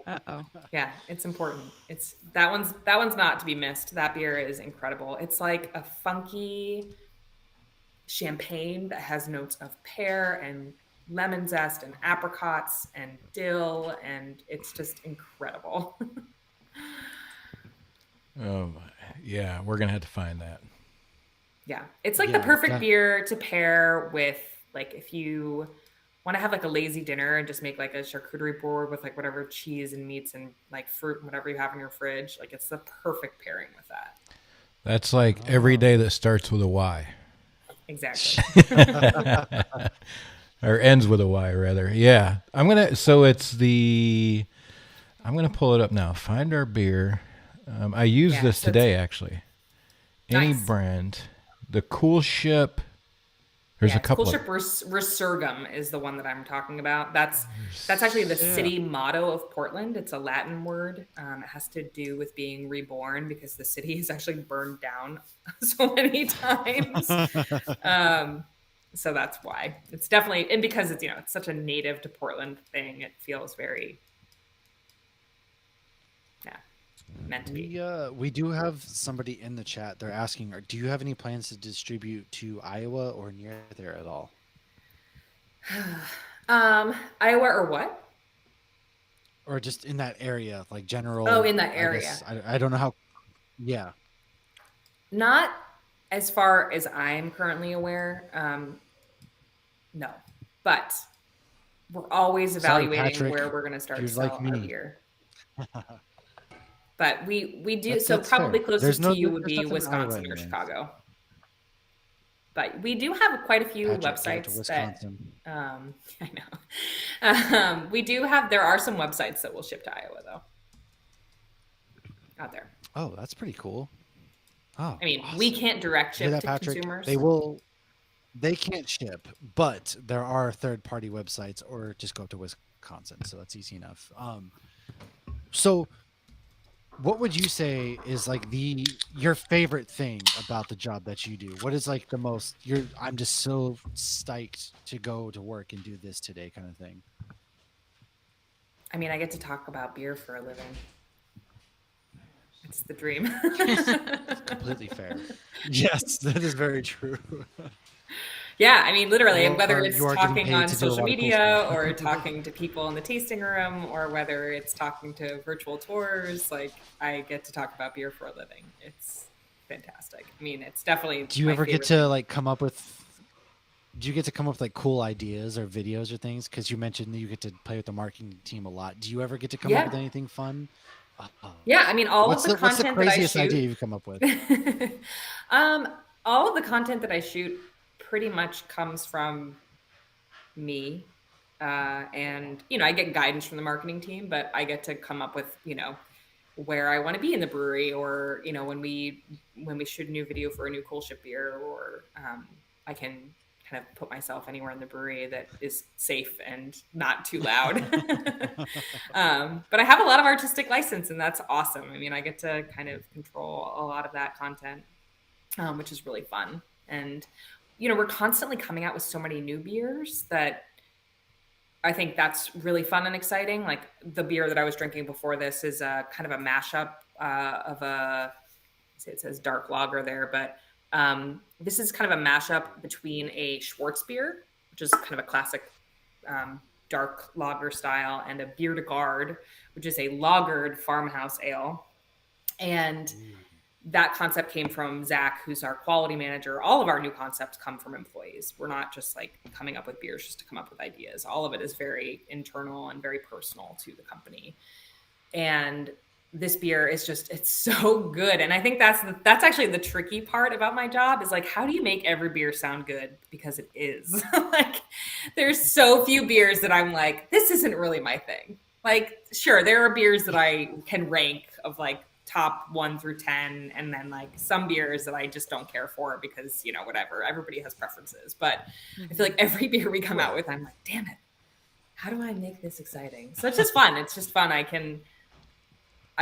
Uh-oh. Yeah, it's important. It's that one's not to be missed. That beer is incredible. It's like a funky champagne that has notes of pear and lemon zest and apricots and dill, and it's just incredible. Oh, yeah, we're gonna have to find that. Yeah, it's like the perfect beer to pair with, like, if you want to have like a lazy dinner and just make like a charcuterie board with like whatever cheese and meats and like fruit and whatever you have in your fridge. Like, it's the perfect pairing with that. That's like every day that starts with a Y. Exactly. or ends with a Y rather. Yeah, I'm gonna. So it's the. I'm gonna pull it up now. Find our beer. I used Yeah, this so it's today actually. Any nice. brand. The Cool Ship. There's Yeah, a it's Cool couple of. Ship Resurgam is the one that I'm talking about. That's actually the Yeah. city motto of Portland. It's a Latin word. It has to do with being reborn because the city is actually burned down so many times. Um, so that's why it's definitely, and because it's it's such a native to Portland thing, it feels very, yeah, meant to be. We do have somebody in the chat. They're asking, do you have any plans to distribute to Iowa or near there at all? Iowa or what? Or just in that area, like Oh, general, in that I area. guess I don't know how. Yeah. Not as far as I'm currently aware. No, but we're always Sorry, evaluating Patrick. where we're going to If start you're to like sell our me, beer. But we do, so that's fair. probably There's closest to no you would there's be nothing in Iowa Wisconsin or anyways. Chicago. But we do have quite a few Patrick, get out to websites that Wisconsin. I know. We do have, there are some websites that will ship to Iowa though, out there. Oh, that's pretty cool. Oh, I mean, awesome. we can't direct Hear ship that, to Patrick? consumers. They can't ship, but there are third-party websites, or just go up to Wisconsin, so that's easy enough. So what would you say is like your favorite thing about the job that you do? What is like the most I'm just so psyched to go to work and do this today kind of thing? I mean, I get to talk about beer for a living. It's the dream. Completely fair. Yes, that is very true. Yeah, I mean, literally, whether Or it's you are getting talking paid on to do a social lot of cool media stuff. or talking to people in the tasting room or whether it's talking to virtual tours, like I get to talk about beer for a living. It's fantastic. I mean, it's definitely Do you my ever get favorite to thing. like come up with do you get to come up with like cool ideas or videos or things? Because you mentioned that you get to play with the marketing team a lot. Do you ever get to come up with Yeah. anything fun? Yeah, I mean, all of What's the what's the content that I craziest idea shoot, you've come up with? um, all of the content that I shoot pretty much comes from me. And, I get guidance from the marketing team, but I get to come up with, where I want to be in the brewery or, when we shoot a new video for a new Cool Ship beer or I can kind of put myself anywhere in the brewery that is safe and not too loud. But I have a lot of artistic license and that's awesome. I mean, I get to kind of control a lot of that content, which is really fun. And, we're constantly coming out with so many new beers that I think that's really fun and exciting. Like the beer that I was drinking before this is a kind of a mashup of it says dark lager there, but this is kind of a mashup between a Schwartz beer, which is kind of a classic dark lager style, and a Bier de Garde, which is a lagered farmhouse ale. And that concept came from Zach, who's our quality manager. All of our new concepts come from employees. We're not just like coming up with beers just to come up with ideas. All of it is very internal and very personal to the company. And this beer is it's so good. And I think that's actually the tricky part about my job is like, how do you make every beer sound good? Because it is like, there's so few beers that I'm like, this isn't really my thing. Like, sure, there are beers that I can rank of like top 1 through 10, and then like some beers that I just don't care for because whatever, everybody has preferences. But I feel like every beer we come out with, I'm like, damn it, how do I make this exciting? So it's just fun. It's just fun. I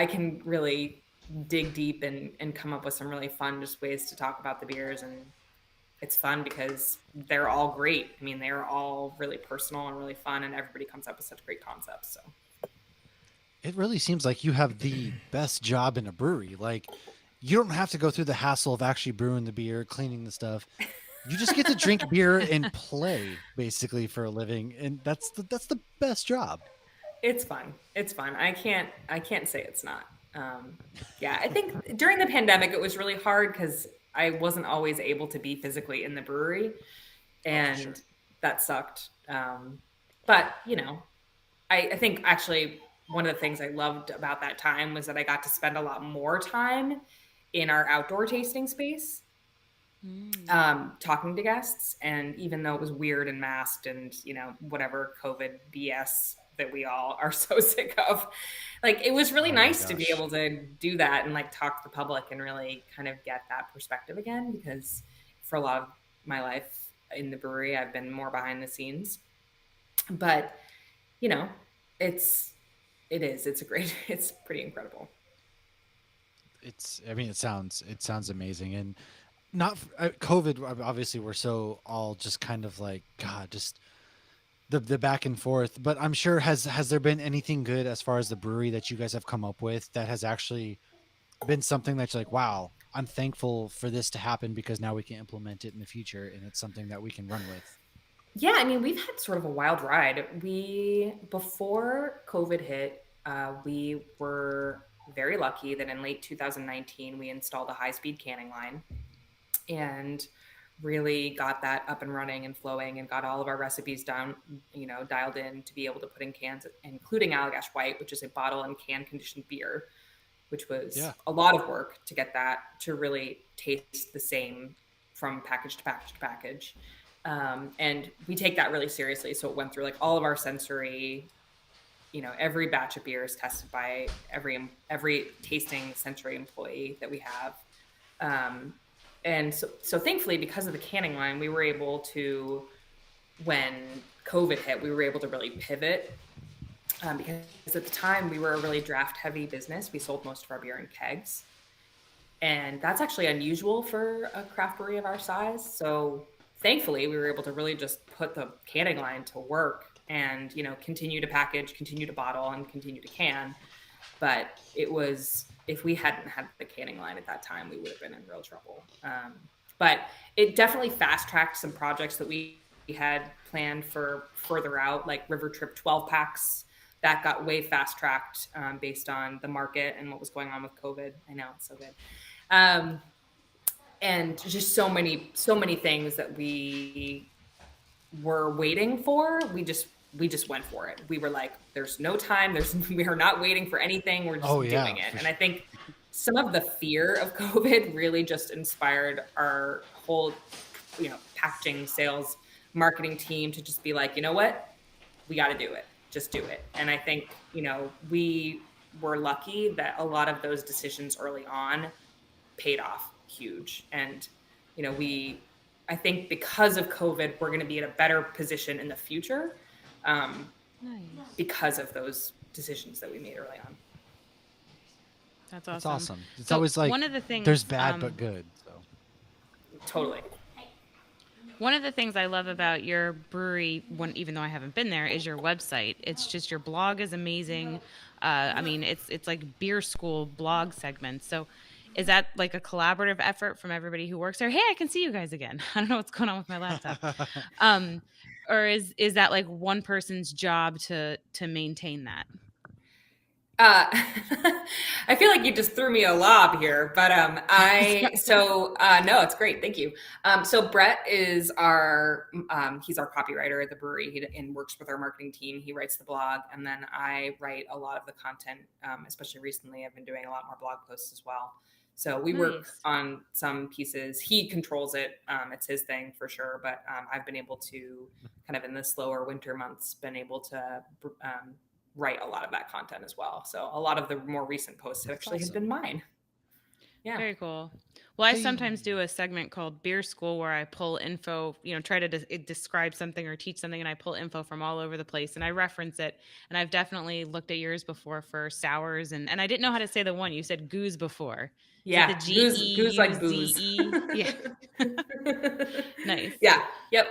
can really dig deep and come up with some really fun just ways to talk about the beers, and it's fun because they're all great. I mean, they're all really personal and really fun, and everybody comes up with such great concepts. So It really seems like you have the best job in a brewery. Like you don't have to go through the hassle of actually brewing the beer, cleaning the stuff. You just get to drink beer and play basically for a living, and that's the best job. it's fun. It's fun. I can't say it's not. Yeah, I think during the pandemic it was really hard because I wasn't always able to be physically in the brewery, and sure. that sucked. But I think actually one of the things I loved about that time was that I got to spend a lot more time in our outdoor tasting space. talking to guests. And even though it was weird and masked and, you know, whatever COVID BS that we all are so sick of, like, it was really Oh my nice to be gosh. able to do that and like talk to the public and really kind of get that perspective again, because for a lot of my life in the brewery, I've been more behind the scenes. But, you know, it's a great, it's pretty incredible. I mean, it sounds amazing. And not COVID, obviously we're so all just kind of like, God, just the back and forth. But I'm sure, has there been anything good as far as the brewery that you guys have come up with that has actually been something that's like, wow, I'm thankful for this to happen because now we can implement it in the future and it's something that we can run with. Yeah, I mean, we've had sort of a wild ride. Before COVID hit, we were very lucky that in late 2019, we installed a high-speed canning line and really got that up and running and flowing and got all of our recipes down, you know, dialed in to be able to put in cans, including Allagash White, which is a bottle and can conditioned beer, which was Yeah. a lot of work to get that to really taste the same from package to package to package. And we take that really seriously. So it went through like all of our sensory, you know, every batch of beer is tested by every tasting sensory employee that we have. Um, and so thankfully, because of the canning line, we were able to, when COVID hit, we were able to really pivot, because at the time we were a really draft heavy business. We sold most of our beer in kegs. And that's actually unusual for a craft brewery of our size. So thankfully, we were able to really just put the canning line to work and, you know, continue to package, continue to bottle, and continue to can. But it was, if we hadn't had the canning line at that time, we would have been in real trouble. But it definitely fast tracked some projects that we had planned for further out, like River Trip 12 packs. That got way fast tracked, based on the market and what was going on with COVID. I know, it's so good. Um, and just so many things that we were waiting for. We just went for it. We were like, there's no time. We are not waiting for anything. We're just Oh doing yeah. it. And I think some of the fear of COVID really just inspired our whole, you know, packaging, sales, marketing team to just be like, you know what? We got to do it. Just do it. And I think, you know, we were lucky that a lot of those decisions early on paid off huge. And, you know, I think because of COVID, we're going to be in a better position in the future, Nice. because of those decisions that we made early on. That's It's awesome. awesome. It's So always like, one of the things, there's bad but good. So Totally. one of the things I love about your brewery, even though I haven't been there, is your website. It's just your blog is amazing. I mean, it's like beer school blog segments. So, is that like a collaborative effort from everybody who works there? Hey, I can see you guys again. I don't know what's going on with my laptop. Um, or is that like one person's job to maintain that? Uh, I feel like you just threw me a lob here, but no, it's great. Thank you. So Brett is he's our copywriter at the brewery, and works with our marketing team. He writes the blog, and then I write a lot of the content. Especially recently, I've been doing a lot more blog posts as well. So we work Nice. on some pieces. He controls it. It's his thing for sure. But I've been able to, kind of in the slower winter months, been able to write a lot of that content as well. So a lot of the more recent posts have actually awesome. been mine. Yeah. Very cool. Well, I sometimes do a segment called Beer School where I pull info, you know, try to describe something or teach something, and I pull info from all over the place and I reference it. And I've definitely looked at yours before for sours, and I didn't know how to say the one. You said goose before. Yeah. Is it the Goose like booze. GEUZE? Yeah. Nice. Yeah. Yep.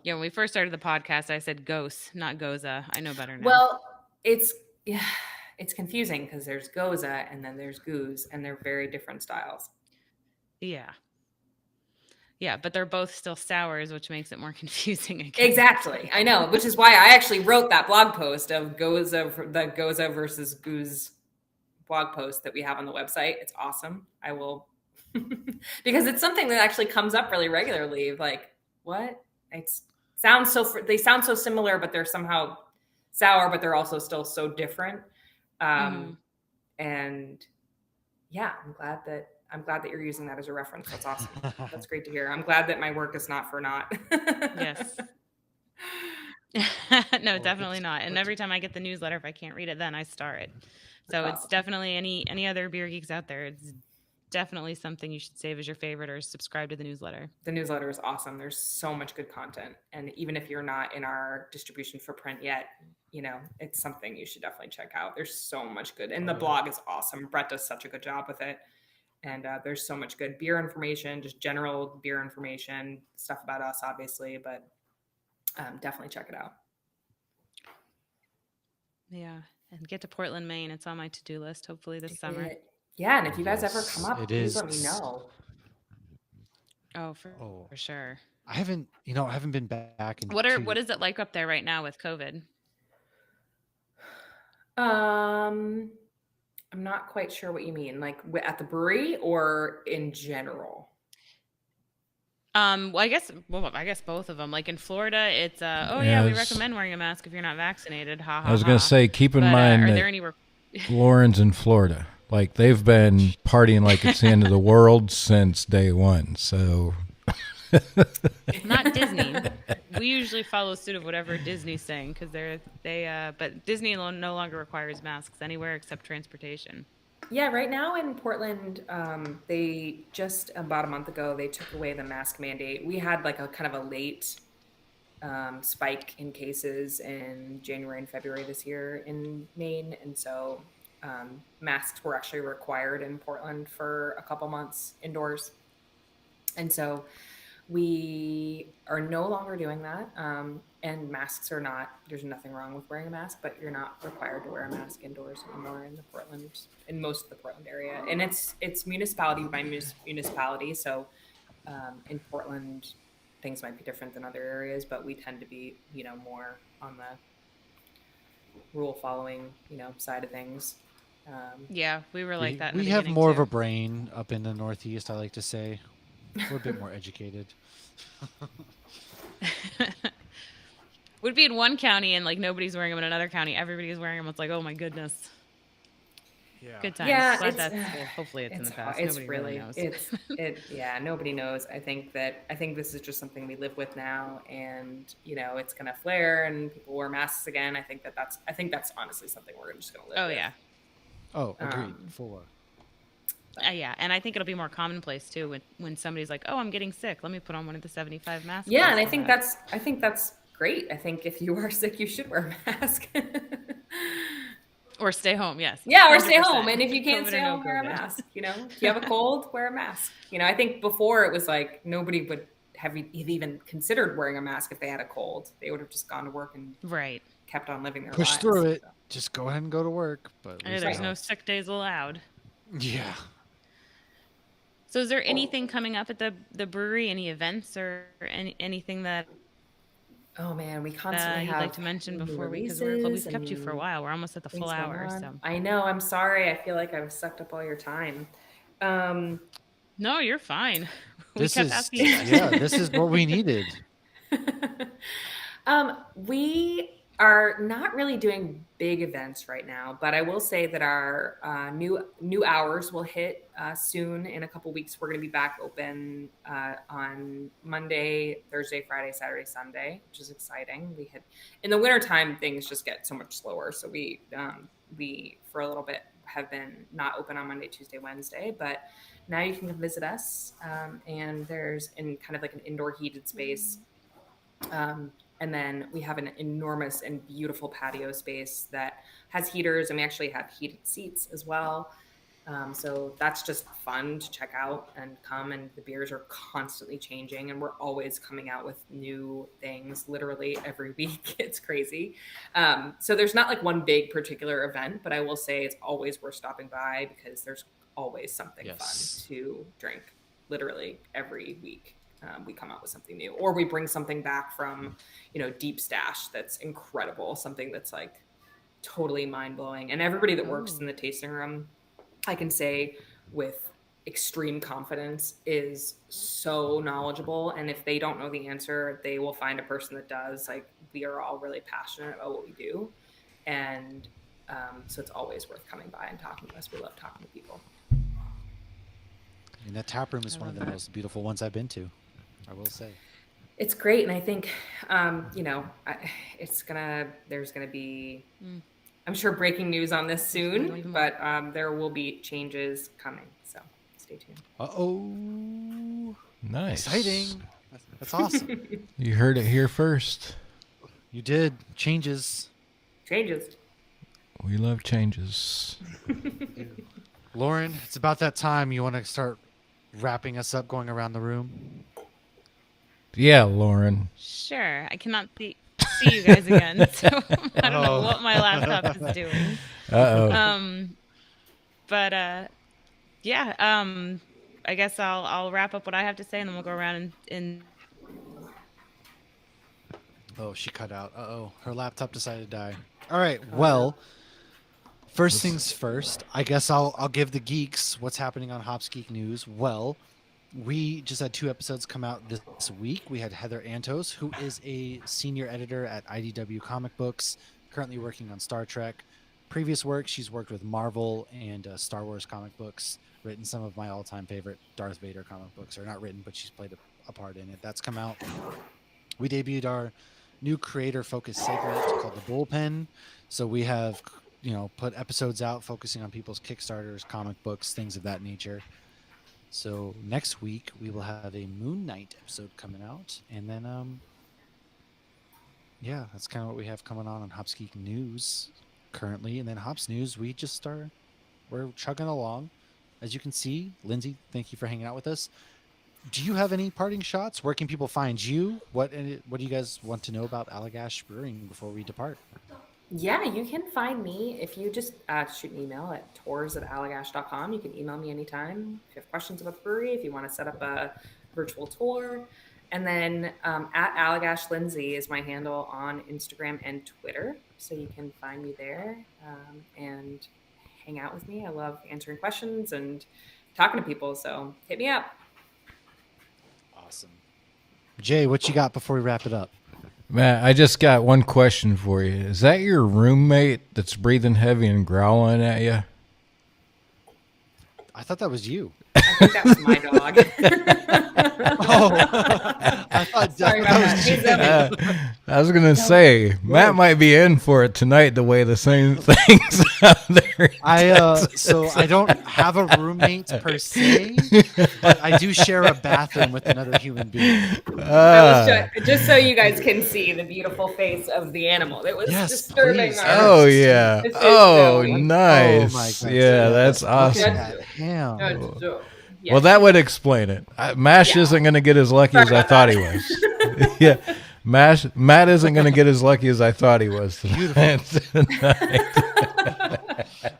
Yeah, when we first started the podcast, I said ghost, not goza. I know better now. Well, it's confusing because there's goza and then there's goose, and they're very different styles. Yeah. Yeah, but they're both still sours, which makes it more confusing again. Exactly. I know, which is why I actually wrote that blog post of the goza versus goose blog post that we have on the website. It's awesome. I will, because it's something that actually comes up really regularly. Like, what? They sound so similar, but they're somehow sour, but they're also still so different. And yeah, I'm glad that I'm glad that you're using that as a reference. That's awesome. That's great to hear. I'm glad that my work is not for naught. Yes. No, definitely not. And every time I get the newsletter, if I can't read it, then I star it. So it's definitely any other beer geeks out there. It's definitely something you should save as your favorite or subscribe to the newsletter. The newsletter is awesome. There's so much good content. And even if you're not in our distribution footprint yet, it's something you should definitely check out. There's so much good. And the blog is awesome. Brett does such a good job with it. And there's so much good beer information, just general beer information, stuff about us, obviously, but definitely check it out. Yeah. And get to Portland, Maine. It's on my to-do list, hopefully this summer. Yeah. And if you guys ever come up, please let me know. Oh, for sure. I haven't been back. What is it like up there right now with COVID? I'm not quite sure what you mean, like at the brewery or in general. Well, I guess both of them. Like in Florida, it's we recommend wearing a mask if you're not vaccinated. Ha ha. I was going to say, keep in mind are that there any Lauren's in Florida. Like they've been partying like it's the end of the world since day one. So not Disney. We usually follow suit of whatever Disney's saying because but Disney no longer requires masks anywhere except transportation. Yeah, right now in Portland, they just about a month ago they took away the mask mandate. We had like a kind of a late spike in cases in January and February this year in Maine, and so masks were actually required in Portland for a couple months indoors, and so we are no longer doing that. And masks are not, there's nothing wrong with wearing a mask, but you're not required to wear a mask indoors anymore in most of the Portland area. And it's municipality by municipality. So in Portland, things might be different than other areas, but we tend to be, more on the rule following, side of things. Yeah, we were like that. We have more of a brain up in the Northeast, I like to say. We're a bit more educated. Would be in one county and like nobody's wearing them in another county. Everybody's wearing them. It's like, oh my goodness. Yeah. Good times. Yeah, hopefully it's in the past. It's Nobody really knows. Nobody knows. I think this is just something we live with now, and it's gonna flare and people wear masks again. I think that's honestly something we're just gonna live with. Yeah. Oh, agreed. Yeah, and I think it'll be more commonplace too when somebody's like, "Oh, I'm getting sick. Let me put on one of the 75 masks." Yeah, and I think that's great. I think if you are sick, you should wear a mask. Or stay home, yes. Yeah, or stay home. And if you can't COVID stay home, wear a mask. If you have a cold, wear a mask. I think before it was like nobody would have even considered wearing a mask if they had a cold. They would have just gone to work and kept on living their lives. Push through it. Just go ahead and go to work. But there's no sick days allowed. Yeah. So is there anything coming up at the brewery? Any events or anything that? Oh man, we constantly you'd have like to mention before we've kept you for a while. We're almost at the full hour. So I know. I'm sorry. I feel like I've sucked up all your time. No, you're fine. This is what we needed. We are not really doing big events right now, but I will say that our new hours will hit soon. In a couple weeks, we're going to be back open on Monday, Thursday, Friday, Saturday, Sunday, which is exciting. We had in the wintertime, things just get so much slower. So we for a little bit have been not open on Monday, Tuesday, Wednesday, but now you can come visit us. And there's in kind of like an indoor heated space. And then we have an enormous and beautiful patio space that has heaters, and we actually have heated seats as well. So that's just fun to check out and come. And the beers are constantly changing, and we're always coming out with new things literally every week. It's crazy. So there's not like one big particular event, but I will say it's always worth stopping by because there's always something fun to drink literally every week. We come out with something new, or we bring something back from, deep stash that's incredible, something that's like totally mind blowing. And everybody that works in the tasting room, I can say with extreme confidence, is so knowledgeable. And if they don't know the answer, they will find a person that does. Like, we are all really passionate about what we do. And so it's always worth coming by and talking to us. We love talking to people. And that tap room is I one of love the that. most beautiful ones I've been to, I will say. It's great, and I think, there's gonna be, Mm. I'm sure, breaking news on this Even soon, more. but there will be changes coming. So stay tuned. Uh-oh. Nice. Exciting. That's awesome. You heard it here first. You did. Changes. Changes. We love changes. Lauren, it's about that time. You want to start wrapping us up, going around the room? Yeah, Lauren. Sure. I cannot see you guys again, so I don't know Oh. what my laptop is doing. Uh-oh. But yeah. I guess I'll wrap up what I have to say, and then we'll go around and Oh, she cut out. Uh-oh. Her laptop decided to die. All right. Well, first things first. I guess I'll give the geeks what's happening on Hops Geek News. Well, we just had 2 episodes come out this week. We had Heather Antos, who is a senior editor at IDW Comic Books, currently working on Star Trek. Previous work, she's worked with Marvel and Star Wars comic books, written some of my all-time favorite Darth Vader comic books, or not written, but she's played a part in it. That's come out. We debuted our new creator-focused segment called the Bullpen. So we have, put episodes out focusing on people's Kickstarters, comic books, things of that nature. So next week we will have a Moon Knight episode coming out, and then yeah, that's kind of what we have coming on Hops Geek News currently. And then Hops News, we're chugging along. As you can see, Lindsay, thank you for hanging out with us. Do you have any parting shots? Where can people find you? What do you guys want to know about Allagash Brewing before we depart? Yeah, you can find me if you just shoot an email at tours@allagash.com. You can email me anytime if you have questions about the brewery, if you want to set up a virtual tour. And then at Allagash Lindsay is my handle on Instagram and Twitter. So you can find me there and hang out with me. I love answering questions and talking to people. So hit me up. Awesome. Jay, what you got before we wrap it up? Matt, I just got one question for you. Is that your roommate that's breathing heavy and growling at you? I thought that was you. I think that was my dog. Oh, I thought Sorry about that. He's I was gonna say Matt might be in for it tonight. The way the same things out there. So I don't have a roommate per se, but I do share a bathroom with another human being. Just so you guys can see the beautiful face of the animal. It was Yes, disturbing. please. Oh yeah. This is Oh Zoe. nice. Oh, my goodness. Yeah, that's awesome. That's- Damn. No, Zoe. Yeah. Well, that would explain it. Mash Yeah. isn't going to get as lucky Sorry as I about thought that. he was. Yeah, Matt isn't going to get as lucky as I thought he was tonight.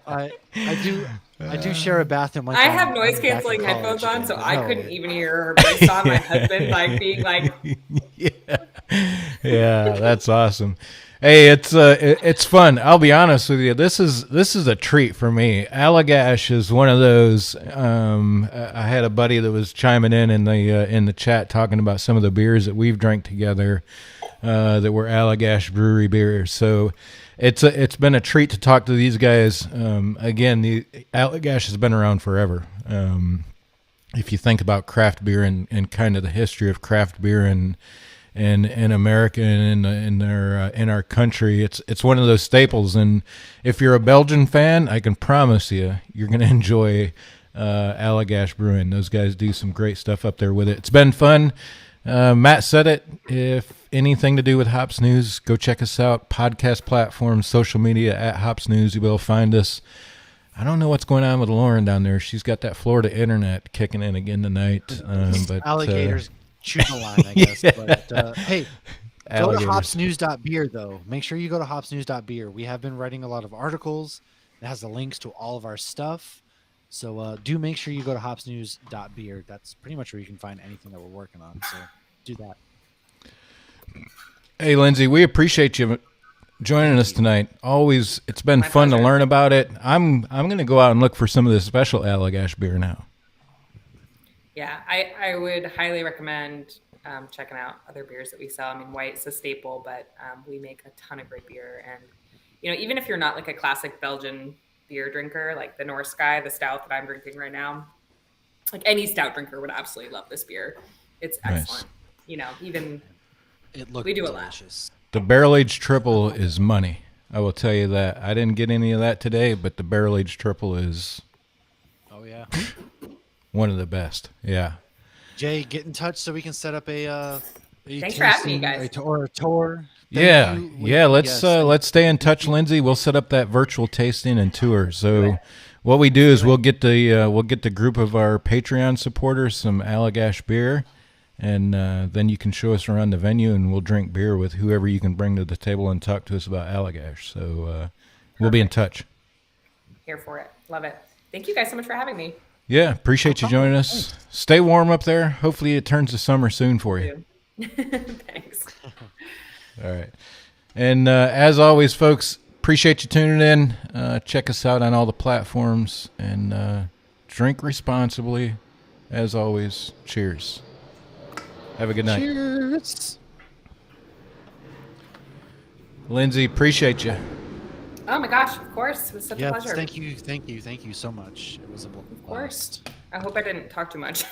I do share a bathroom. Like I on- have on noise back in canceling headphones college on, so again. I No. couldn't even hear her. But I saw my husband being like, Yeah, that's awesome. Hey, it's fun. I'll be honest with you. This is a treat for me. Allagash is one of those. I had a buddy that was chiming in the chat talking about some of the beers that we've drank together that were Allagash Brewery beers. So it's been a treat to talk to these guys. Again, the Allagash has been around forever. If you think about craft beer and kind of the history of craft beer and in America and in our country, it's one of those staples. And if you're a Belgian fan, I can promise you're going to enjoy Allagash Brewing. Those guys do some great stuff up there with it. It's been fun. Matt said it. If anything to do with Hops News, go check us out. Podcast platforms, social media at Hops News. You will find us. I don't know what's going on with Lauren down there. She's got that Florida internet kicking in again tonight. But Alligators chew the line, I guess. Yeah. But hey, go to Alligators. hopsnews.beer though. Make sure you go to hopsnews.beer. We have been writing a lot of articles. It has the links to all of our stuff. So do make sure you go to hopsnews.beer. That's pretty much where you can find anything that we're working on. So do that. Hey, Lindsay, we appreciate you joining us tonight. Always, it's been My fun to pleasure. learn about it. I'm going to go out and look for some of this special Allagash beer now. yeah, I would highly recommend checking out other beers that we sell. I mean, White's a staple, but we make a ton of great beer. And, even if you're not like a classic Belgian beer drinker, like the North Sky, the stout that I'm drinking right now, like any stout drinker would absolutely love this beer. It's excellent. Even It looked we do delicious. The barrel aged triple is money. I will tell you that. I didn't get any of that today, but the barrel aged triple is Oh yeah. one of the best. Yeah. Jay, get in touch so we can set up a Thanks for having me, tasting, guys. a tour. Yeah, Thank you. yeah. Let's stay in touch, Lindsay. We'll set up that virtual tasting and tour. So, what we do is we'll get the group of our Patreon supporters some Allagash beer, and then you can show us around the venue, and we'll drink beer with whoever you can bring to the table and talk to us about Allagash. So, we'll be in touch. Here for it. Love it. Thank you guys so much for having me. Yeah, appreciate you joining us. Stay warm up there. Hopefully, it turns to summer soon for you. Thanks. All right. And as always, folks, appreciate you tuning in. Check us out on all the platforms and drink responsibly. As always, cheers. Have a good night. Cheers. Lindsay, appreciate you. Oh my gosh, of course. It was such a pleasure. Thank you so much. It was a blast. Of course. I hope I didn't talk too much.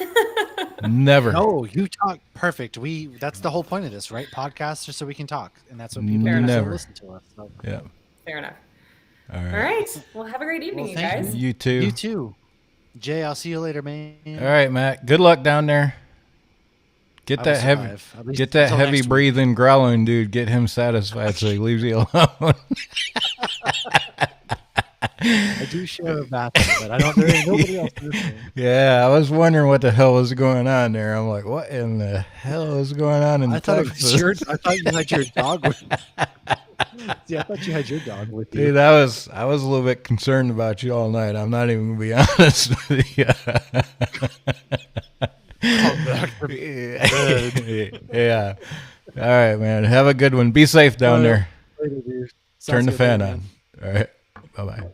Never. No, you talk perfect. That's the whole point of this, right? Podcasts are so we can talk, and that's what people Never listen to us. So. Yeah. Fair enough. All right. All right. Well, have a great evening, you thank guys. You too. You too. Jay, I'll see you later, man. All right, Matt. Good luck down there. Get that heavy breathing, growling dude. Get him satisfied so he leaves you alone. I do share a bathroom, but I don't. There ain't nobody else listening. Yeah, I was wondering what the hell was going on there. I'm like, what in the hell is going on in Texas? I thought you had your dog with. Yeah, I thought you had your dog with you. Dude, I was a little bit concerned about you all night. I'm not even gonna be honest with you. Yeah. All right, man. Have a good one. Be safe down there. Later, dude. Turn the fan on. All right. Bye-bye.